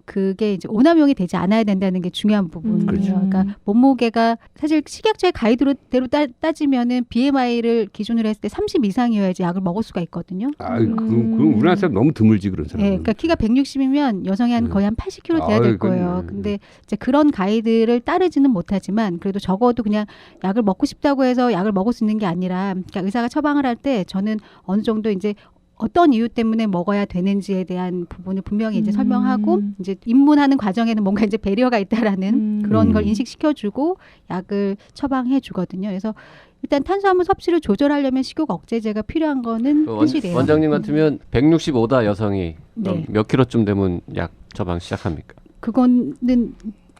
F: 그게 이제 오남용이 되지 않아야 된다는 게 중요한 부분이에요.
C: 그렇죠.
F: 그러니까 몸무게가 사실 식약처의 가이드대로 따지면은 BMI를 기준으로 했을 때 30 이상이어야지 약을 먹을 수가 있거든요.
C: 그럼 우리나라 사람 너무 드물지 그런 사람.
F: 예, 그러니까 키가 160이면 여성이 한 거의 한 80kg 돼야 될 거예요. 근데 이제 그런 가이드를 따르지는 못하지만 그래도 적어도 그냥 약을 먹고 싶다고 해서 약을 먹을 수 있는 게 아니라, 그러니까 의사가 처방을 할 때 저는 어느 정도 이제 어떤 이유 때문에 먹어야 되는지에 대한 부분을 분명히 이제 설명하고 이제 입문하는 과정에는 뭔가 이제 배려가 있다라는 그런 걸 인식시켜주고 약을 처방해 주거든요. 그래서 일단 탄수화물 섭취를 조절하려면 식욕 억제제가 필요한 거는 현실이에요.
D: 원장님 같으면 165다 여성이
F: 네.
D: 몇 킬로쯤 되면 약 처방 시작합니까?
F: 그거는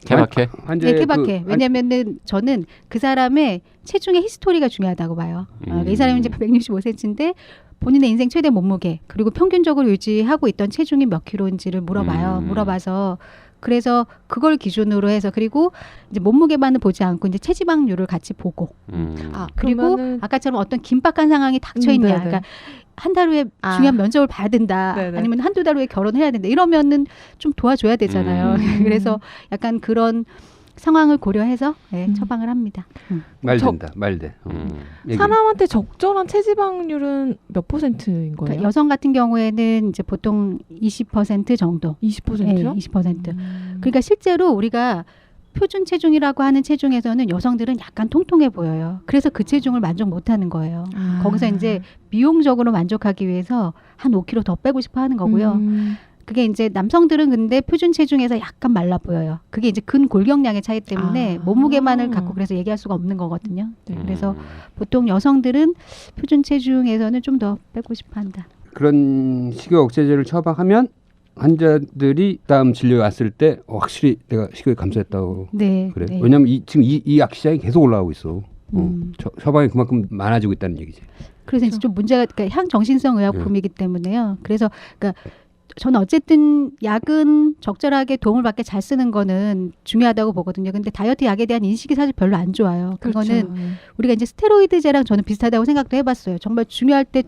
D: 케바케?
F: 네, 케바케. 왜냐면은 저는 그 사람의 체중의 히스토리가 중요하다고 봐요. 이 사람이 이제 165cm인데 본인의 인생 최대 몸무게 그리고 평균적으로 유지하고 있던 체중이 몇 킬로인지를 물어봐요. 물어봐서 그래서 그걸 기준으로 해서 그리고 이제 몸무게만을 보지 않고 이제 체지방률을 같이 보고 그리고
E: 그러면은
F: 아까처럼 어떤 긴박한 상황이 닥쳐 있냐.
E: 네네.
F: 그러니까 한 달 후에 중요한 면접을 봐야 된다.
E: 네네.
F: 아니면 한두 달 후에 결혼해야 된다. 이러면은 좀 도와줘야 되잖아요. 그래서 약간 그런 상황을 고려해서 처방을 합니다.
C: 말된다. 말돼.
E: 사람한테 적절한 체지방률은 몇 %인 거예요?
F: 그러니까 여성 같은 경우에는 이제 보통 20% 정도.
E: 20%요?
F: 20%. 그러니까 실제로 우리가 표준 체중이라고 하는 체중에서는 여성들은 약간 통통해 보여요. 그래서 그 체중을 만족 못하는 거예요. 거기서 이제 미용적으로 만족하기 위해서 한 5kg 더 빼고 싶어 하는 거고요. 그게 이제 남성들은 근데 표준 체중에서 약간 말라 보여요. 그게 이제 근골격량의 차이 때문에 몸무게만을 갖고 그래서 얘기할 수가 없는 거거든요. 그래서 보통 여성들은 표준 체중에서는 좀 더 빼고 싶어 한다.
C: 그런 식욕 억제제를 처방하면 환자들이 다음 진료에 왔을 때 확실히 내가 식욕이 감소했다고
F: 네.
C: 그래.
F: 네.
C: 왜냐면 지금 이 약 시장이 계속 올라가고 있어. 처방이 그만큼 많아지고 있다는 얘기지.
F: 그래서 이제 좀 문제가 그러니까 향정신성 의약품이기 때문에요. 그래서 그러니까 저는 어쨌든 약은 적절하게 도움을 받게 잘 쓰는 거는 중요하다고 보거든요. 근데 다이어트 약에 대한 인식이 사실 별로 안 좋아요. 그거는 우리가 이제 스테로이드제랑 저는 비슷하다고 생각도 해봤어요. 정말 중요할 때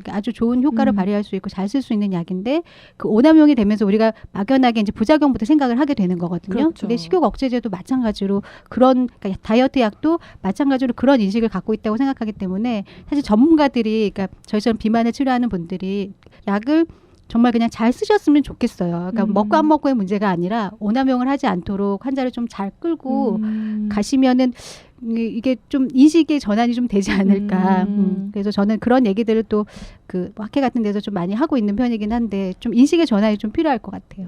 F: 아주 좋은 효과를 발휘할 수 있고 잘 쓸 수 있는 약인데 그 오남용이 되면서 우리가 막연하게 이제 부작용부터 생각을 하게 되는 거거든요.
E: 그렇죠.
F: 근데 식욕 억제제도 마찬가지로 그러니까 다이어트 약도 마찬가지로 그런 인식을 갖고 있다고 생각하기 때문에 사실 전문가들이 그러니까 저희처럼 비만을 치료하는 분들이 약을 정말 그냥 잘 쓰셨으면 좋겠어요. 그러니까 먹고 안 먹고의 문제가 아니라 오남용을 하지 않도록 환자를 좀 잘 끌고 가시면은 이게 좀 인식의 전환이 좀 되지 않을까. 그래서 저는 그런 얘기들을 또 그 학회 같은 데서 좀 많이 하고 있는 편이긴 한데 좀 인식의 전환이 좀 필요할 것 같아요.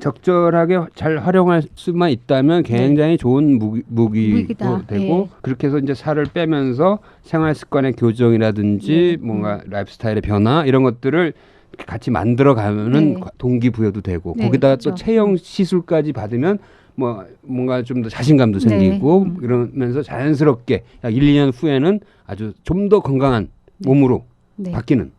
C: 적절하게 잘 활용할 수만 있다면 굉장히 좋은 무기도 되고 그렇게 해서 이제 살을 빼면서 생활 습관의 교정이라든지 뭔가 라이프스타일의 변화 이런 것들을 같이 만들어 가면은 동기부여도 되고 거기다가
F: 그렇죠.
C: 또 체형 시술까지 받으면 뭐 뭔가 좀 더 자신감도 생기고 이러면서 자연스럽게 약 1, 2년 후에는 아주 좀 더 건강한 몸으로 바뀌는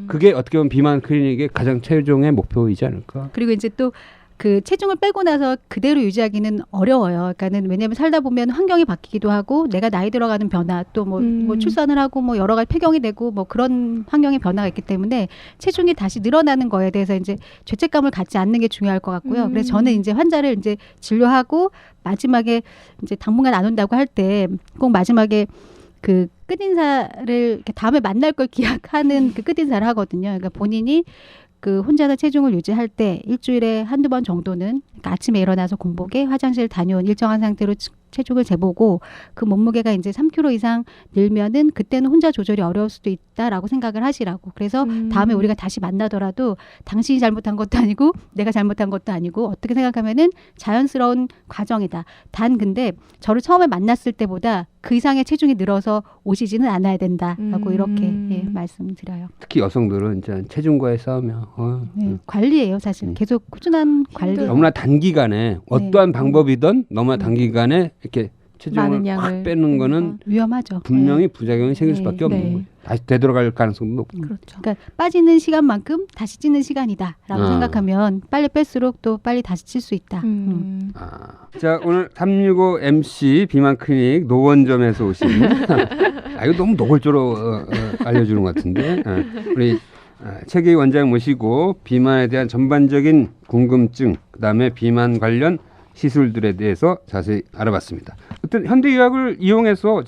C: 그게 어떻게 보면 비만 클리닉의 가장 최종의 목표이지 않을까.
F: 그리고 이제 또 그 체중을 빼고 나서 그대로 유지하기는 어려워요. 그러니까는 왜냐하면 살다 보면 환경이 바뀌기도 하고 내가 나이 들어가는 변화 또 뭐 출산을 하고 뭐 여러 가지 폐경이 되고 뭐 그런 환경의 변화가 있기 때문에 체중이 다시 늘어나는 거에 대해서 이제 죄책감을 갖지 않는 게 중요할 것 같고요. 그래서 저는 이제 환자를 이제 진료하고 마지막에 이제 당분간 안 온다고 할 때 꼭 마지막에 그 끝인사를 이렇게 다음에 만날 걸 기약하는 그 끝인사를 하거든요. 그러니까 본인이 그 혼자서 체중을 유지할 때 일주일에 한두 번 정도는 그러니까 아침에 일어나서 공복에 화장실 다녀온 일정한 상태로 체중을 재보고 그 몸무게가 이제 3kg 이상 늘면은 그때는 혼자 조절이 어려울 수도 있다라고 생각을 하시라고. 그래서 다음에 우리가 다시 만나더라도 당신이 잘못한 것도 아니고 내가 잘못한 것도 아니고 어떻게 생각하면은 자연스러운 과정이다. 단 근데 저를 처음에 만났을 때보다 그 이상의 체중이 늘어서 오시지는 않아야 된다라고 이렇게 말씀드려요.
C: 특히 여성들은 이제 체중과의 싸움이야.
F: 관리예요, 사실. 계속 꾸준한 관리.
C: 너무나 단기간에 어떠한 방법이든 너무나 단기간에 이렇게 체중을
E: 많은 양을
C: 확 빼는 거는
F: 위험하죠.
C: 분명히 부작용이 생길
E: 네,
C: 수밖에 없는
E: 네.
C: 거예요. 다시 되돌아갈 가능성도 높고.
E: 그렇죠.
F: 그러니까 빠지는 시간만큼 다시 찌는 시간이다라고
C: 아.
F: 생각하면 빨리 뺄수록 또 빨리 다시 찔 수 있다.
C: 자, 오늘 365 MC 비만 클리닉 노원점에서 오신 이거 너무 노골적으로 알려주는 것 같은데 우리 최기 원장 모시고 비만에 대한 전반적인 궁금증, 그다음에 비만 관련 시술들에 대해서 자세히 알아봤습니다. 어떤 현대의학을 이용해서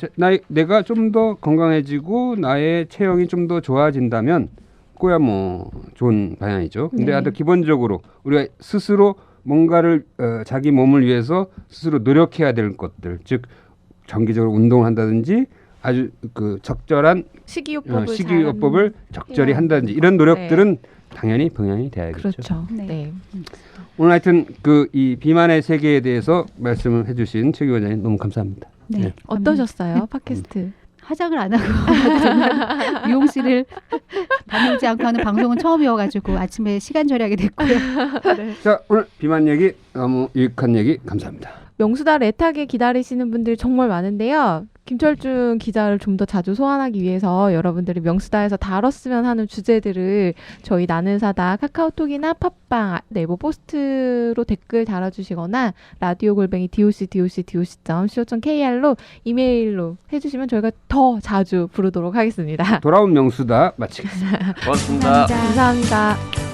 C: 내가 좀 더 건강해지고 나의 체형이 좀 더 좋아진다면 그거야 뭐 좋은 방향이죠. 근데
E: 네.
C: 아주 기본적으로 우리가 스스로 뭔가를 자기 몸을 위해서 스스로 노력해야 될 것들, 즉 정기적으로 운동을 한다든지 아주 그 적절한 식이요법을 적절히
E: 해야
C: 한다든지 이런 노력들은 당연히 병행이 돼야겠죠.
E: 그렇죠.
F: 네.
E: 네.
C: 오늘 하여튼 그 이 비만의 세계에 대해서 말씀을 해주신 최기 원장님 너무 감사합니다.
F: 네.
C: 네.
E: 어떠셨어요? 팟캐스트.
F: 화장을 안 하고 정말 미용실을 다니지 않고 하는 방송은 처음이어가지고 아침에 시간 절약이 됐고요.
C: 자, 오늘 비만 얘기 너무 유익한 얘기 감사합니다.
E: 명수다 애타게 기다리시는 분들이 정말 많은데요. 김철중 기자를 좀 더 자주 소환하기 위해서 여러분들이 명수다에서 다뤘으면 하는 주제들을 저희 나는사다 카카오톡이나 팟빵, 네이버 포스트로 댓글 달아주시거나 radio@doc.co.kr로 이메일로 해주시면 저희가 더 자주 부르도록 하겠습니다.
C: 돌아온 명수다 마치겠습니다.
D: 고맙습니다.
E: 감사합니다.